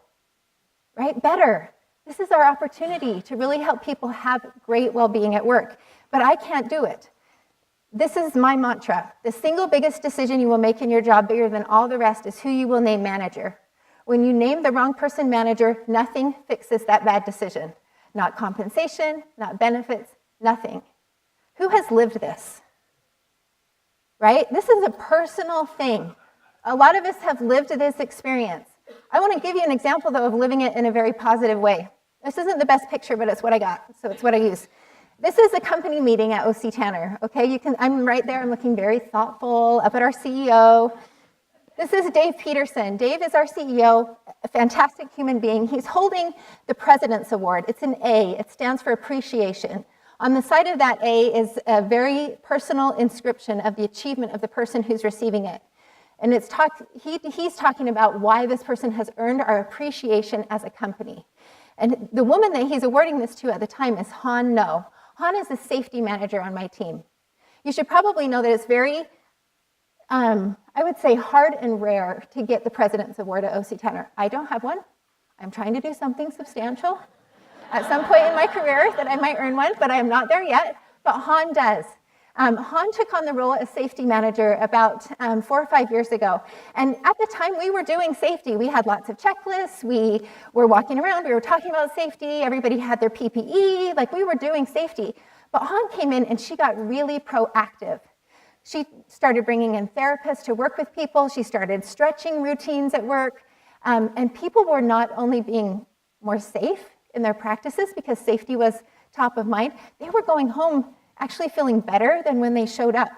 right? Better. This is our opportunity to really help people have great well-being at work, but I can't do it. This is my mantra. The single biggest decision you will make in your job, bigger than all the rest, is who you will name manager. When you name the wrong person manager, nothing fixes that bad decision. Not compensation, not benefits, nothing. Who has lived this? Right? This is a personal thing. A lot of us have lived this experience. I want to give you an example, though, of living it in a very positive way. This isn't the best picture, but it's what I got, so it's what I use. This is a company meeting at OC Tanner, okay? I'm right there, I'm looking very thoughtful, up at our CEO. This is Dave Peterson. Dave is our CEO, a fantastic human being. He's holding the President's Award. It's an A. It stands for appreciation. On the side of that A is a very personal inscription of the achievement of the person who's receiving it. And he's talking about why this person has earned our appreciation as a company. And the woman that he's awarding this to at the time is Han No. Han is the safety manager on my team. You should probably know that it's very, I would say, hard and rare to get the President's Award at OC Tanner. I don't have one. I'm trying to do something substantial at some point in my career that I might earn one, but I am not there yet. But Han does. Han took on the role as safety manager about 4 or 5 years ago. And at the time, we were doing safety. We had lots of checklists. We were walking around. We were talking about safety. Everybody had their PPE. Like, we were doing safety. But Han came in, and she got really proactive. She started bringing in therapists to work with people. She started stretching routines at work. And people were not only being more safe in their practices because safety was top of mind, they were going home actually feeling better than when they showed up.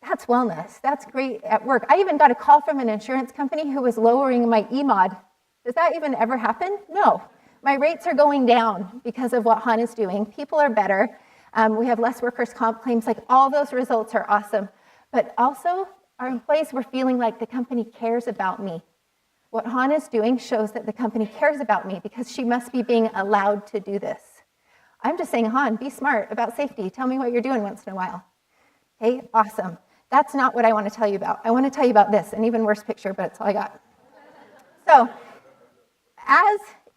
That's wellness. That's great at work. I even got a call from an insurance company who was lowering my EMOD. Does that even ever happen? No. My rates are going down because of what Han is doing. People are better. We have less workers' comp claims. Like, all those results are awesome. But also, our employees were feeling like the company cares about me. What Han is doing shows that the company cares about me because she must be being allowed to do this. I'm just saying, Han, be smart about safety. Tell me what you're doing once in a while. Okay, awesome. That's not what I want to tell you about. I want to tell you about this, an even worse picture, but it's all I got. So,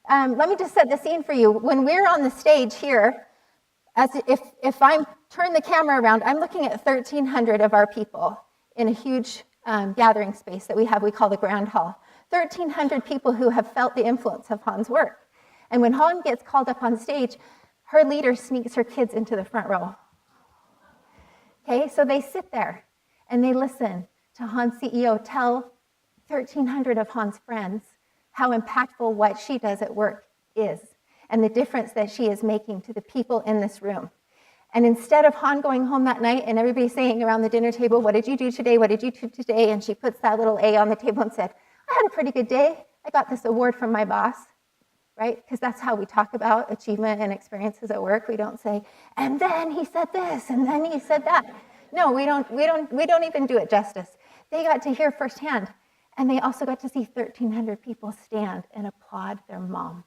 let me just set the scene for you. When we're on the stage here, if I turn the camera around, I'm looking at 1,300 of our people in a huge gathering space that we have. We call the Grand Hall. 1,300 people who have felt the influence of Han's work. And when Han gets called up on stage, her leader sneaks her kids into the front row. Okay, so they sit there and they listen to Han's CEO tell 1,300 of Han's friends how impactful what she does at work is and the difference that she is making to the people in this room. And instead of Han going home that night and everybody saying around the dinner table, what did you do today? What did you do today? And she puts that little A on the table and said, I had a pretty good day. I got this award from my boss. Right? Because that's how we talk about achievement and experiences at work. We don't say, and then he said this, and then he said that. No, we don't even do it justice. They got to hear firsthand, and they also got to see 1,300 people stand and applaud their mom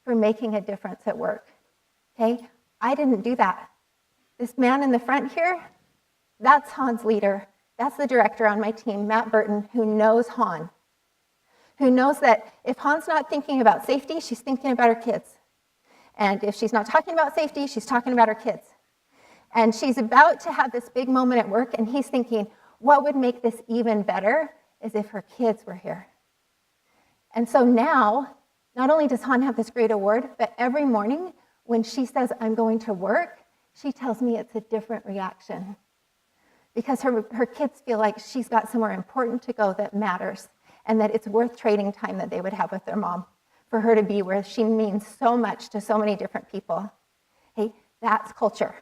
for making a difference at work. Okay? I didn't do that. This man in the front here, that's Han's leader. That's the director on my team, Matt Burton, who knows Han. Who knows that if Han's not thinking about safety, she's thinking about her kids. And if she's not talking about safety, she's talking about her kids. And she's about to have this big moment at work, and he's thinking, what would make this even better is if her kids were here. And so now, not only does Han have this great award, but every morning when she says, I'm going to work, she tells me it's a different reaction. Because her kids feel like she's got somewhere important to go that matters, and that it's worth trading time that they would have with their mom for her to be where she means so much to so many different people. Hey, that's culture.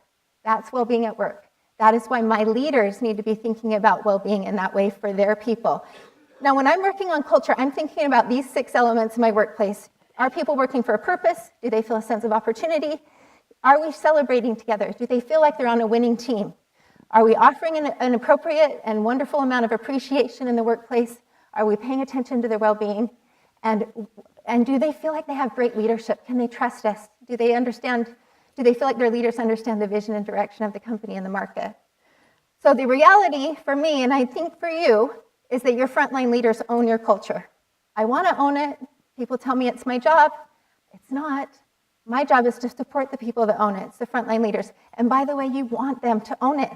That's well-being at work. That is why my leaders need to be thinking about well-being in that way for their people. Now, when I'm working on culture, I'm thinking about these 6 elements in my workplace. Are people working for a purpose? Do they feel a sense of opportunity? Are we celebrating together? Do they feel like they're on a winning team? Are we offering an appropriate and wonderful amount of appreciation in the workplace? Are we paying attention to their well-being? And do they feel like they have great leadership? Can they trust us? Do they feel like their leaders understand the vision and direction of the company and the market? So the reality for me, and I think for you, is that your frontline leaders own your culture. I want to own it. People tell me it's my job. It's not. My job is to support the people that own it. It's the frontline leaders. And by the way, you want them to own it.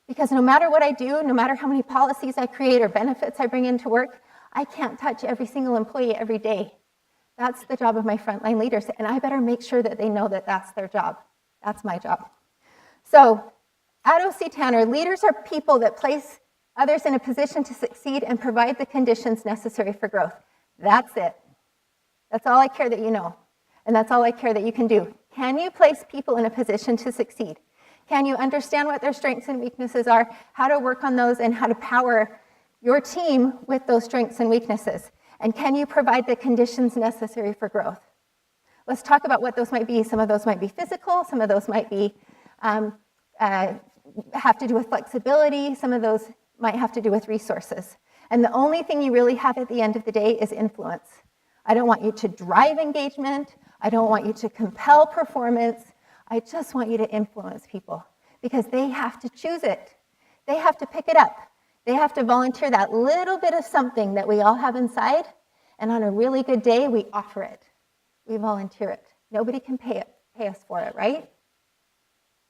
Because no matter what I do, no matter how many policies I create or benefits I bring into work, I can't touch every single employee every day. That's the job of my frontline leaders, and I better make sure that they know that that's their job. That's my job. So at OC Tanner, leaders are people that place others in a position to succeed and provide the conditions necessary for growth. That's it. That's all I care that you know, and that's all I care that you can do. Can you place people in a position to succeed? Can you understand what their strengths and weaknesses are, how to work on those, and how to power your team with those strengths and weaknesses? And can you provide the conditions necessary for growth? Let's talk about what those might be. Some of those might be physical, some of those might be have to do with flexibility, some of those might have to do with resources. And the only thing you really have at the end of the day is influence. I don't want you to drive engagement. I don't want you to compel performance. I just want you to influence people because they have to choose it. They have to pick it up. They have to volunteer that little bit of something that we all have inside. And on a really good day, we offer it. We volunteer it. Nobody can pay us for it, right?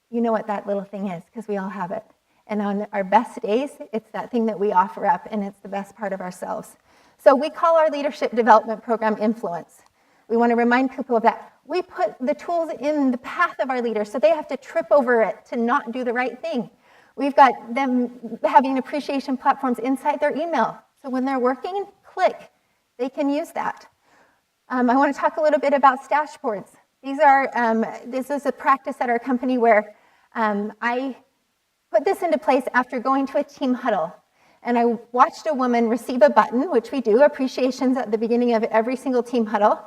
You know what that little thing is because we all have it. And on our best days, it's that thing that we offer up, and it's the best part of ourselves. So we call our leadership development program Influence. We want to remind people of that. We put the tools in the path of our leaders, so they have to trip over it to not do the right thing. We've got them having appreciation platforms inside their email. So when they're working, click. They can use that. I want to talk a little bit about stash boards. This is a practice at our company where I put this into place after going to a team huddle. And I watched a woman receive a button, which we do, appreciations at the beginning of every single team huddle.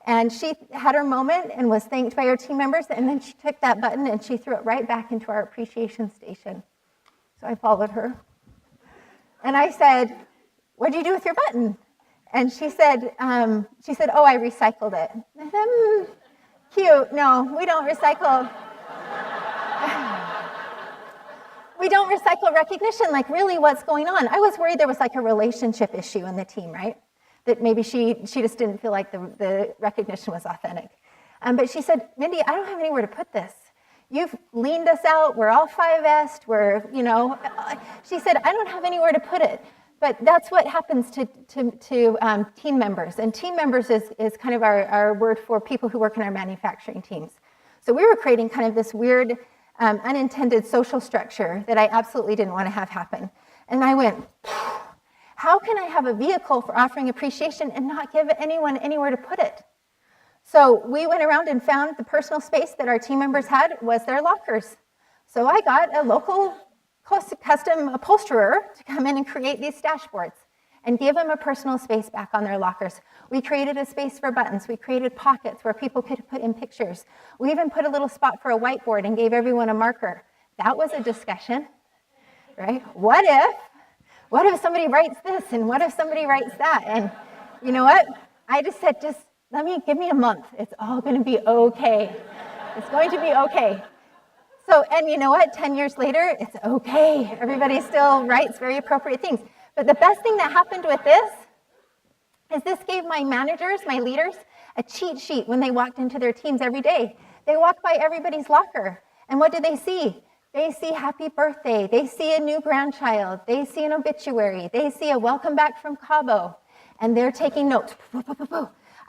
And she had her moment and was thanked by her team members. And then she took that button and she threw it right back into our appreciation station. So I followed her. And I said, "What did you do with your button?" And she said, "Oh, I recycled it." I said, "Cute. No, we don't recycle." We don't recycle recognition. Like, really, what's going on? I was worried there was like a relationship issue in the team, right? That maybe she just didn't feel like the recognition was authentic. But she said, "Mindy, I don't have anywhere to put this. You've leaned us out. We're all 5S'd. She said, "I don't have anywhere to put it." But that's what happens to team members. And team members is kind of our word for people who work in our manufacturing teams. So we were creating kind of this weird unintended social structure that I absolutely didn't want to have happen. And I went, how can I have a vehicle for offering appreciation and not give anyone anywhere to put it? So we went around and found the personal space that our team members had was their lockers. So I got a local custom upholsterer to come in and create these stash boards and give them a personal space back on their lockers. We created a space for buttons. We created pockets where people could put in pictures. We even put a little spot for a whiteboard and gave everyone a marker. That was a discussion, right? What if somebody writes this and what if somebody writes that? And you know what? I just said, give me a month. It's all going to be okay. It's going to be okay. So, and you know what? 10 years later, it's okay. Everybody still writes very appropriate things. But the best thing that happened with this is this gave my managers, my leaders, a cheat sheet when they walked into their teams every day. They walked by everybody's locker, and what do they see? They see happy birthday. They see a new grandchild. They see an obituary. They see a welcome back from Cabo, and they're taking notes.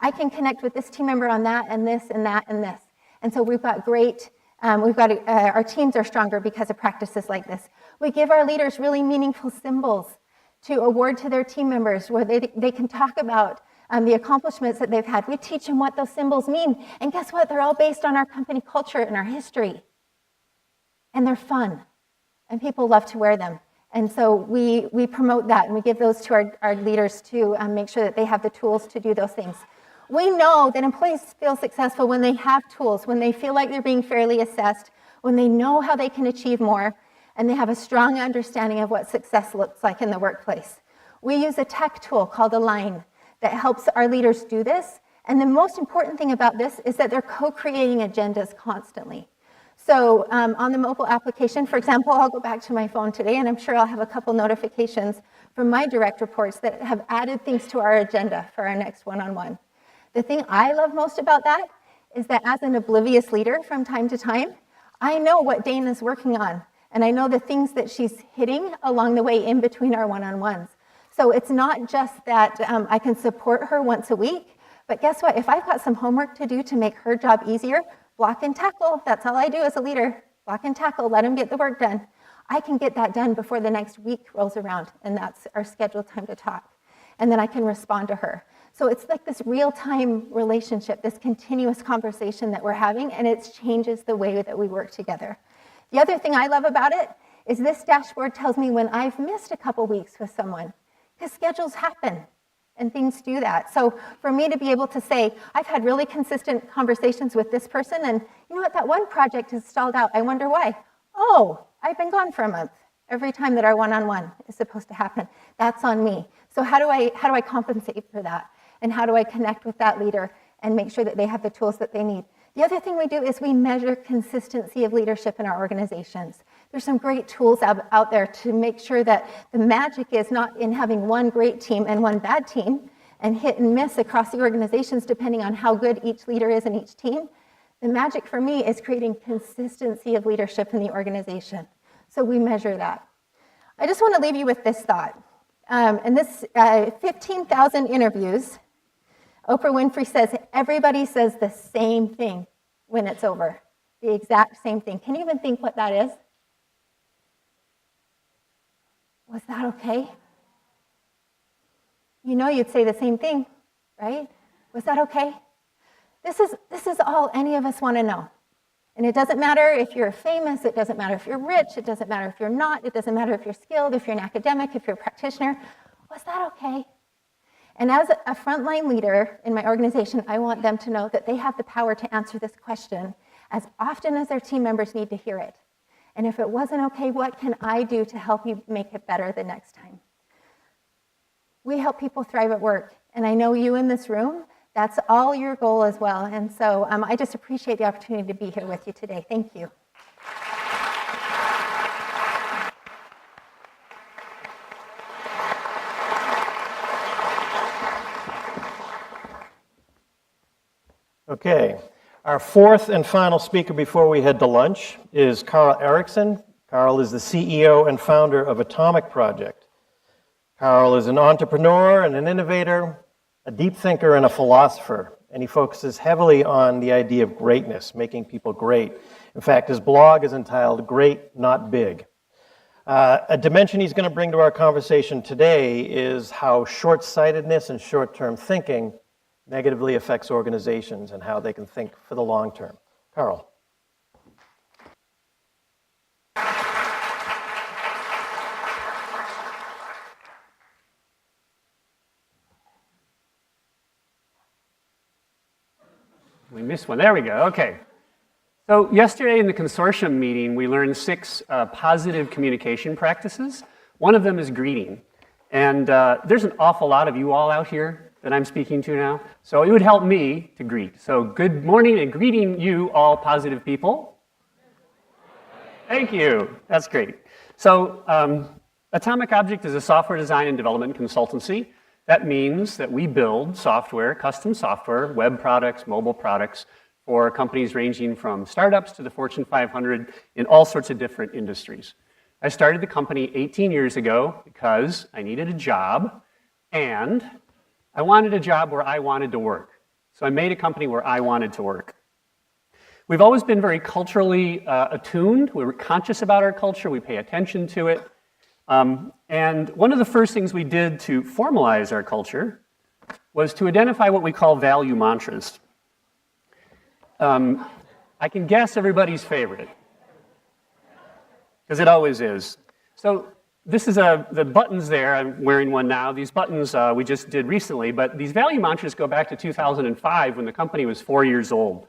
I can connect with this team member on that and this and that and this. And so we've got great, our teams are stronger because of practices like this. We give our leaders really meaningful symbols to award to their team members where they can talk about the accomplishments that they've had. We teach them what those symbols mean. And guess what? They're all based on our company culture and our history. And they're fun. And people love to wear them. And so we promote that and we give those to our leaders to make sure that they have the tools to do those things. We know that employees feel successful when they have tools, when they feel like they're being fairly assessed, when they know how they can achieve more, and they have a strong understanding of what success looks like in the workplace. We use a tech tool called Align that helps our leaders do this. And the most important thing about this is that they're co-creating agendas constantly. So on the mobile application, for example, I'll go back to my phone today, and I'm sure I'll have a couple notifications from my direct reports that have added things to our agenda for our next one-on-one. The thing I love most about that is that as an oblivious leader from time to time, I know what Dana's working on. And I know the things that she's hitting along the way in between our one-on-ones. So it's not just that I can support her once a week, but guess what? If I've got some homework to do to make her job easier, block and tackle, that's all I do as a leader. Block and tackle, let them get the work done. I can get that done before the next week rolls around, and that's our scheduled time to talk. And then I can respond to her. So it's like this real-time relationship, this continuous conversation that we're having, and it changes the way that we work together. The other thing I love about it is this dashboard tells me when I've missed a couple weeks with someone, because schedules happen and things do that. So for me to be able to say, I've had really consistent conversations with this person, and you know what, that one project is stalled out. I wonder why. Oh, I've been gone for a month. Every time that our one-on-one is supposed to happen, that's on me. So how do I compensate for that? And how do I connect with that leader and make sure that they have the tools that they need? The other thing we do is we measure consistency of leadership in our organizations. There's some great tools out there to make sure that the magic is not in having one great team and one bad team and hit and miss across the organizations depending on how good each leader is in each team. The magic for me is creating consistency of leadership in the organization. So we measure that. I just want to leave you with this thought. And this 15,000 interviews, Oprah Winfrey says everybody says the same thing when it's over. The exact same thing. Can you even think what that is? Was that okay? You know you'd say the same thing, right? Was that okay? This is all any of us want to know. And it doesn't matter if you're famous, it doesn't matter if you're rich, it doesn't matter if you're not, it doesn't matter if you're skilled, if you're an academic, if you're a practitioner. Was that okay? And as a frontline leader in my organization, I want them to know that they have the power to answer this question as often as their team members need to hear it. And if it wasn't okay, what can I do to help you make it better the next time? We help people thrive at work. And I know you in this room, that's all your goal as well. And so I just appreciate the opportunity to be here with you today. Thank you. Okay, our fourth and final speaker before we head to lunch is Carl Erickson. Carl is the CEO and founder of Atomic Project. Carl is an entrepreneur and an innovator, a deep thinker and a philosopher, and he focuses heavily on the idea of greatness, making people great. In fact, his blog is entitled Great, Not Big. A dimension he's going to bring to our conversation today is how short-sightedness and short-term thinking negatively affects organizations and how they can think for the long term. Carl. We missed one. There we go. Okay. So yesterday in the consortium meeting, we learned 6 positive communication practices. One of them is greeting. And there's an awful lot of you all out here that I'm speaking to now. So it would help me to greet. So good morning and greeting you all positive people. Thank you. That's great. So Atomic Object is a software design and development consultancy. That means that we build software, custom software, web products, mobile products for companies ranging from startups to the Fortune 500 in all sorts of different industries. I started the company 18 years ago because I needed a job and I wanted a job where I wanted to work. So I made a company where I wanted to work. We've always been very culturally attuned. We're conscious about our culture. We pay attention to it. And one of the first things we did to formalize our culture was to identify what we call value mantras. I can guess everybody's favorite, because it always is. So this is the buttons there. I'm wearing one now. These buttons we just did recently, but these value mantras go back to 2005 when the company was 4 years old.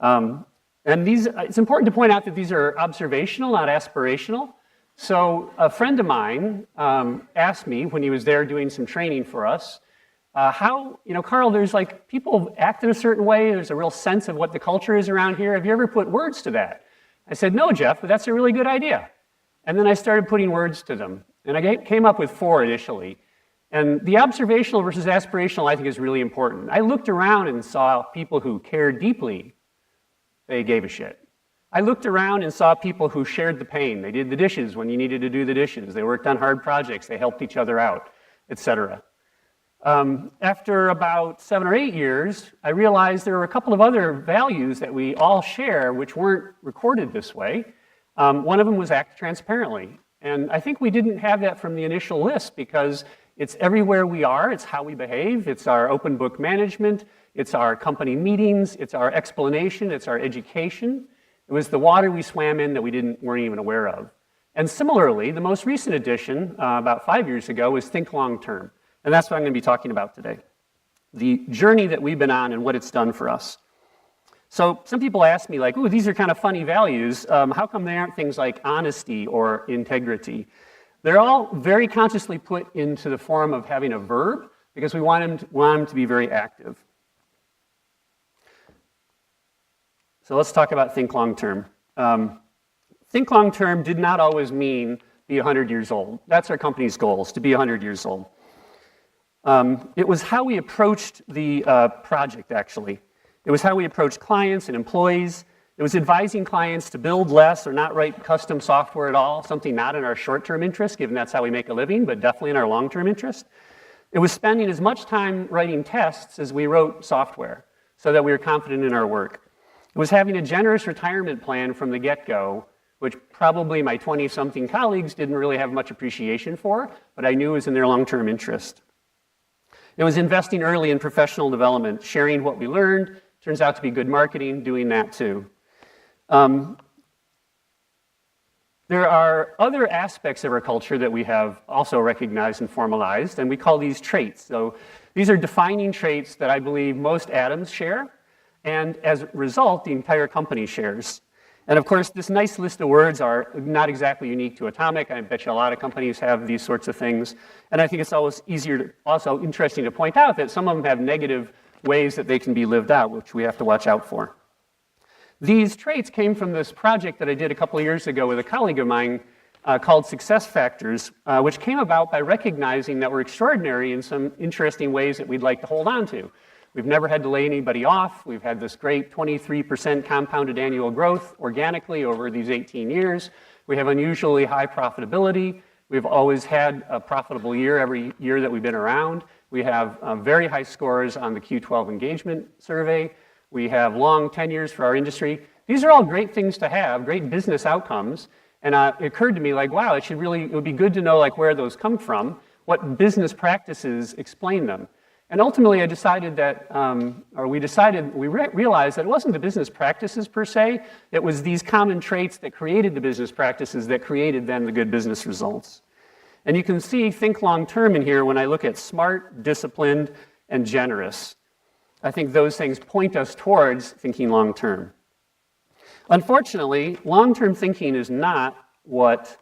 And it's important to point out that these are observational, not aspirational. So a friend of mine asked me when he was there doing some training for us, Carl, there's like people act in a certain way. There's a real sense of what the culture is around here. Have you ever put words to that? I said, no, Jeff, but that's a really good idea. And then I started putting words to them. And I came up with 4 initially. And the observational versus aspirational, I think, is really important. I looked around and saw people who cared deeply. They gave a shit. I looked around and saw people who shared the pain. They did the dishes when you needed to do the dishes. They worked on hard projects. They helped each other out, etc. After about 7 or 8 years, I realized there were a couple of other values that we all share which weren't recorded this way. One of them was act transparently. And I think we didn't have that from the initial list because it's everywhere we are. It's how we behave. It's our open book management. It's our company meetings. It's our explanation. It's our education. It was the water we swam in that we weren't even aware of. And similarly, the most recent addition, about 5 years ago, was think long term. And that's what I'm going to be talking about today. The journey that we've been on and what it's done for us. So some people ask me, like, ooh, these are kind of funny values. How come they aren't things like honesty or integrity? They're all very consciously put into the form of having a verb because we want them to be very active. So let's talk about think long term. Think long term did not always mean be 100 years old. That's our company's goals, to be 100 years old. It was how we approached the project, actually. It was how we approached clients and employees. It was advising clients to build less or not write custom software at all, something not in our short-term interest, given that's how we make a living, but definitely in our long-term interest. It was spending as much time writing tests as we wrote software so that we were confident in our work. It was having a generous retirement plan from the get-go, which probably my 20-something colleagues didn't really have much appreciation for, but I knew was in their long-term interest. It was investing early in professional development, sharing what we learned. Turns out to be good marketing, doing that too. There are other aspects of our culture that we have also recognized and formalized, and we call these traits. So these are defining traits that I believe most atoms share, and as a result, the entire company shares. And of course, this nice list of words are not exactly unique to Atomic. I bet you a lot of companies have these sorts of things. And I think it's always also interesting to point out that some of them have negative ways that they can be lived out, which we have to watch out for. These traits came from this project that I did a couple of years ago with a colleague of mine called Success Factors, which came about by recognizing that we're extraordinary in some interesting ways that we'd like to hold on to. We've never had to lay anybody off. We've had this great 23% compounded annual growth organically over these 18 years. We have unusually high profitability. We've always had a profitable year every year that we've been around. We have very high scores on the Q12 engagement survey. We have long tenures for our industry. These are all great things to have, great business outcomes. And it occurred to me, like, wow, it would be good to know, like, where those come from, what business practices explain them. And ultimately, I decided that, we realized that it wasn't the business practices per se, it was these common traits that created the business practices that created then the good business results. And you can see think long term in here when I look at smart, disciplined, and generous. I think those things point us towards thinking long term. Unfortunately, long-term thinking is not what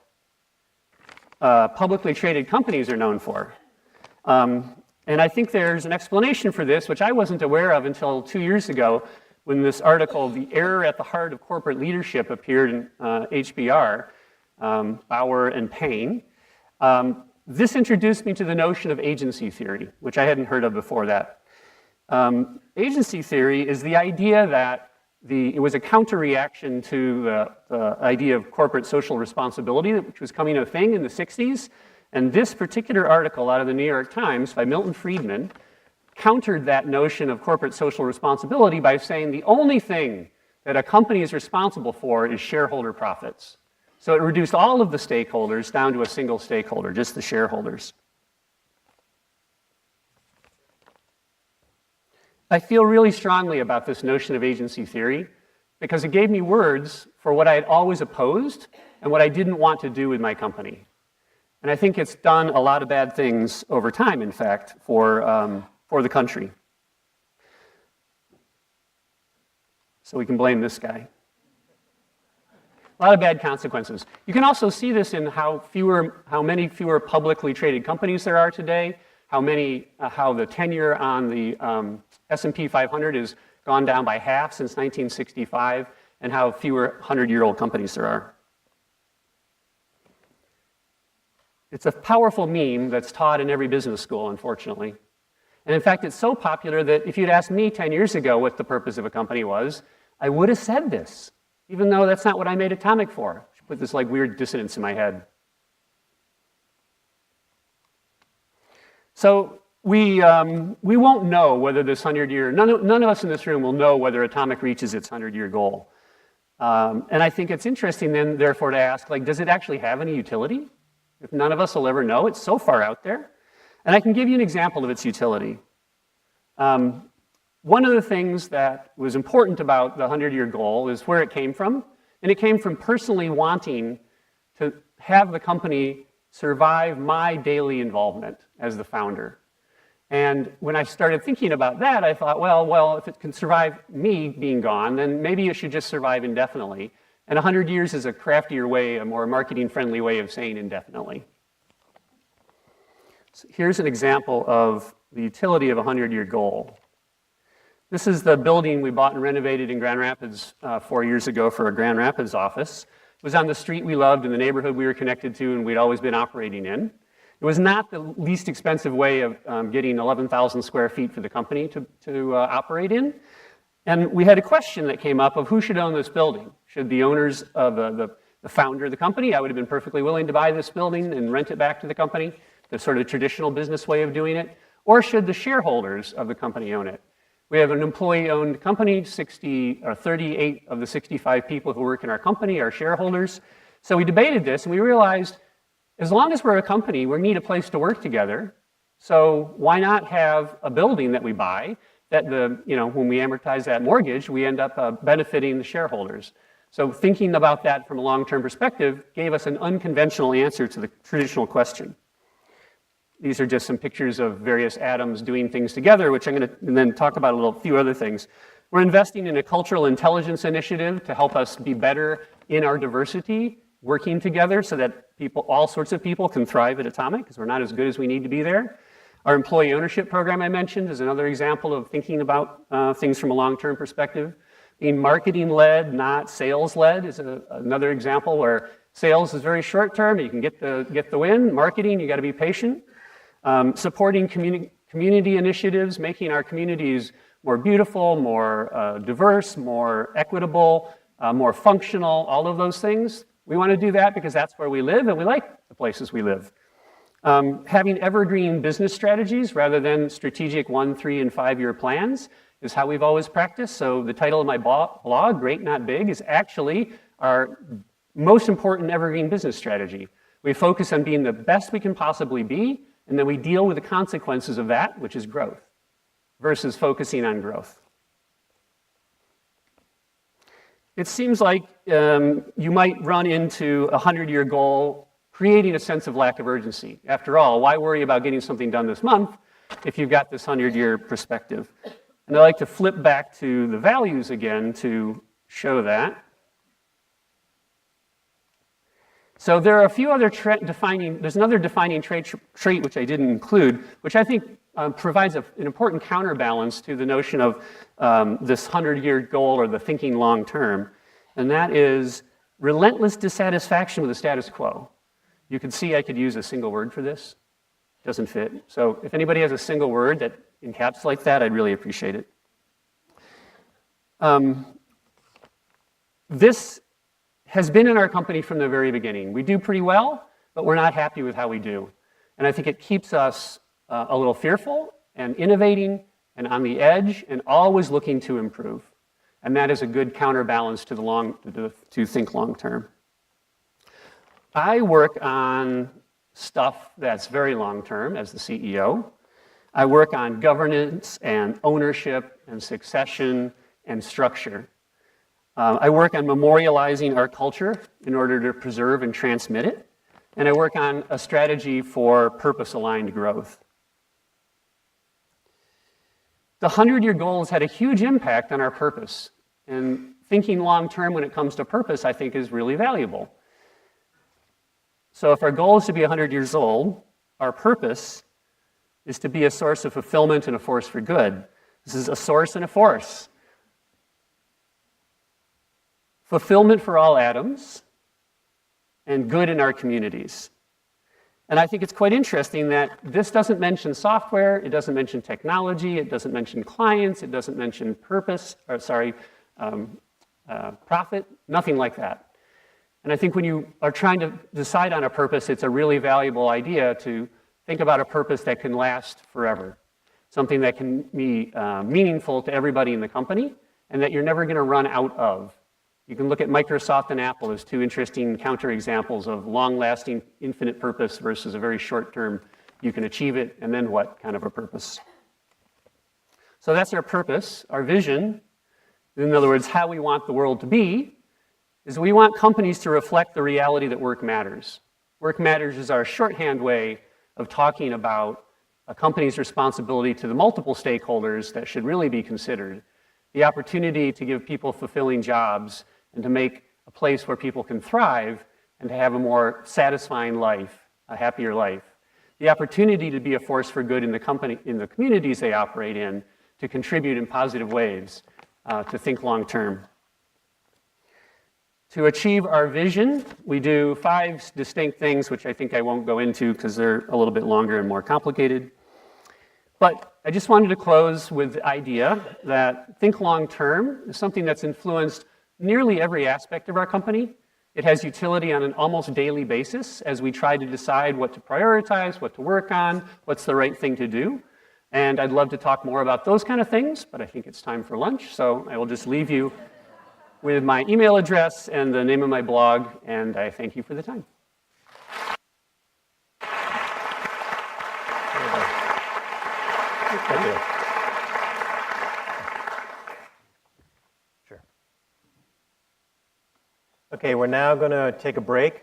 publicly traded companies are known for. And I think there's an explanation for this, which I wasn't aware of until 2 years ago when this article, The Error at the Heart of Corporate Leadership, appeared in HBR, Bauer and Payne. This introduced me to the notion of agency theory, which I hadn't heard of before that. Agency theory is the idea that it was a counter-reaction to the idea of corporate social responsibility, which was coming a thing in the 60s. And this particular article out of the New York Times by Milton Friedman countered that notion of corporate social responsibility by saying the only thing that a company is responsible for is shareholder profits. So it reduced all of the stakeholders down to a single stakeholder, just the shareholders. I feel really strongly about this notion of agency theory because it gave me words for what I had always opposed and what I didn't want to do with my company. And I think it's done a lot of bad things over time, in fact, for the country. So we can blame this guy. A lot of bad consequences. You can also see this in how many fewer publicly traded companies there are today, how the tenure on the S&P 500 has gone down by half since 1965, and how fewer 100-year-old companies there are. It's a powerful meme that's taught in every business school, unfortunately. And in fact, it's so popular that if you'd asked me 10 years ago what the purpose of a company was, I would have said this, even though that's not what I made Atomic for. I should put this like weird dissonance in my head. So we won't know whether this 100-year, none of us in this room will know whether Atomic reaches its 100-year goal. And I think it's interesting then, therefore, to ask, like, does it actually have any utility? If none of us will ever know, it's so far out there. And I can give you an example of its utility. One of the things that was important about the 100-year goal is where it came from. And it came from personally wanting to have the company survive my daily involvement as the founder. And when I started thinking about that, I thought, well, if it can survive me being gone, then maybe it should just survive indefinitely. And 100 years is a craftier way, a more marketing-friendly way of saying indefinitely. So here's an example of the utility of a 100-year goal. This is the building we bought and renovated in Grand Rapids 4 years ago for a Grand Rapids office. It was on the street we loved, in the neighborhood we were connected to, and we'd always been operating in. It was not the least expensive way of getting 11,000 square feet for the company to operate in. And we had a question that came up of who should own this building. Should the owners of the founder of the company, I would have been perfectly willing to buy this building and rent it back to the company, the sort of traditional business way of doing it, or should the shareholders of the company own it? We have an employee-owned company, 38 of the 65 people who work in our company are shareholders. So we debated this and we realized, as long as we're a company, we need a place to work together. So why not have a building that we buy that when we amortize that mortgage, we end up benefiting the shareholders. So thinking about that from a long-term perspective gave us an unconventional answer to the traditional question. These are just some pictures of various atoms doing things together, which I'm going to then talk about a few other things. We're investing in a cultural intelligence initiative to help us be better in our diversity, working together so that all sorts of people can thrive at Atomic, because we're not as good as we need to be there. Our employee ownership program I mentioned is another example of thinking about things from a long-term perspective. Being marketing-led, not sales-led, is another example where sales is very short-term. You can get the win. Marketing, you got to be patient. Supporting community initiatives, making our communities more beautiful, more diverse, more equitable, more functional, all of those things. We want to do that because that's where we live and we like the places we live. Having evergreen business strategies rather than strategic 1, 3, and 5-year plans is how we've always practiced. So the title of my blog, Great Not Big, is actually our most important evergreen business strategy. We focus on being the best we can possibly be, and then we deal with the consequences of that, which is growth, versus focusing on growth. It seems like you might run into a 100-year goal creating a sense of lack of urgency. After all, why worry about getting something done this month if you've got this 100-year perspective? And I like to flip back to the values again to show that. So there are a few other there's another defining trait which I didn't include, which I think provides an important counterbalance to the notion of this 100-year goal or the thinking long term, and that is relentless dissatisfaction with the status quo. You can see I could use a single word for this. Doesn't fit. So if anybody has a single word that encapsulates that, I'd really appreciate it. This has been in our company from the very beginning. We do pretty well, but we're not happy with how we do. And I think it keeps us a little fearful and innovating and on the edge and always looking to improve. And that is a good counterbalance to think long term. I work on stuff that's very long term as the CEO. I work on governance and ownership and succession and structure. I work on memorializing our culture in order to preserve and transmit it. And I work on a strategy for purpose-aligned growth. The 100-year goal has had a huge impact on our purpose. And thinking long-term when it comes to purpose, I think, is really valuable. So if our goal is to be 100 years old, our purpose is to be a source of fulfillment and a force for good. This is a source and a force. Fulfillment for all atoms and good in our communities. And I think it's quite interesting that this doesn't mention software, it doesn't mention technology, it doesn't mention clients, it doesn't mention profit, nothing like that. And I think when you are trying to decide on a purpose, it's a really valuable idea to think about a purpose that can last forever. Something that can be meaningful to everybody in the company and that you're never going to run out of. You can look at Microsoft and Apple as two interesting counterexamples of long-lasting, infinite purpose versus a very short-term, you can achieve it, and then what kind of a purpose. So that's our purpose, our vision, in other words, how we want the world to be. is we want companies to reflect the reality that work matters. Work matters is our shorthand way of talking about a company's responsibility to the multiple stakeholders that should really be considered. The opportunity to give people fulfilling jobs and to make a place where people can thrive and to have a more satisfying life, a happier life. The opportunity to be a force for good in the communities they operate in, to contribute in positive ways, to think long term. To achieve our vision, we do 5 distinct things, which I think I won't go into because they're a little bit longer and more complicated. But I just wanted to close with the idea that think long term is something that's influenced nearly every aspect of our company. It has utility on an almost daily basis as we try to decide what to prioritize, what to work on, what's the right thing to do. And I'd love to talk more about those kind of things, but I think it's time for lunch, so I will just leave you with my email address and the name of my blog, and I thank you for the time. Thank you. Sure. Okay, we're now going to take a break.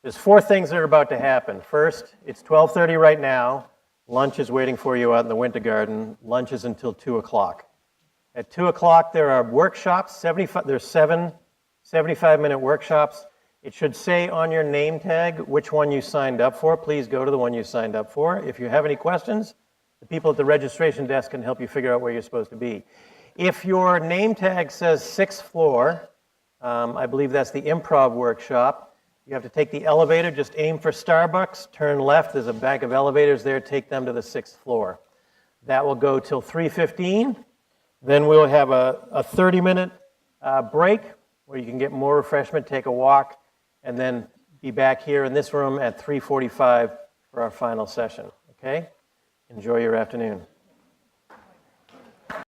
There's 4 things that are about to happen. First, it's 12:30 right now. Lunch is waiting for you out in the Winter Garden. Lunch is until 2 o'clock. At 2 o'clock, there are workshops. There's 7 75-minute workshops. It should say on your name tag which one you signed up for. Please go to the one you signed up for. If you have any questions, the people at the registration desk can help you figure out where you're supposed to be. If your name tag says 6th floor, I believe that's the improv workshop. You have to take the elevator, just aim for Starbucks, turn left, there's a bank of elevators there, take them to the 6th floor. That will go till 3:15. Then we'll have a 30-minute break where you can get more refreshment, take a walk, and then be back here in this room at 3:45 for our final session, okay? Enjoy your afternoon.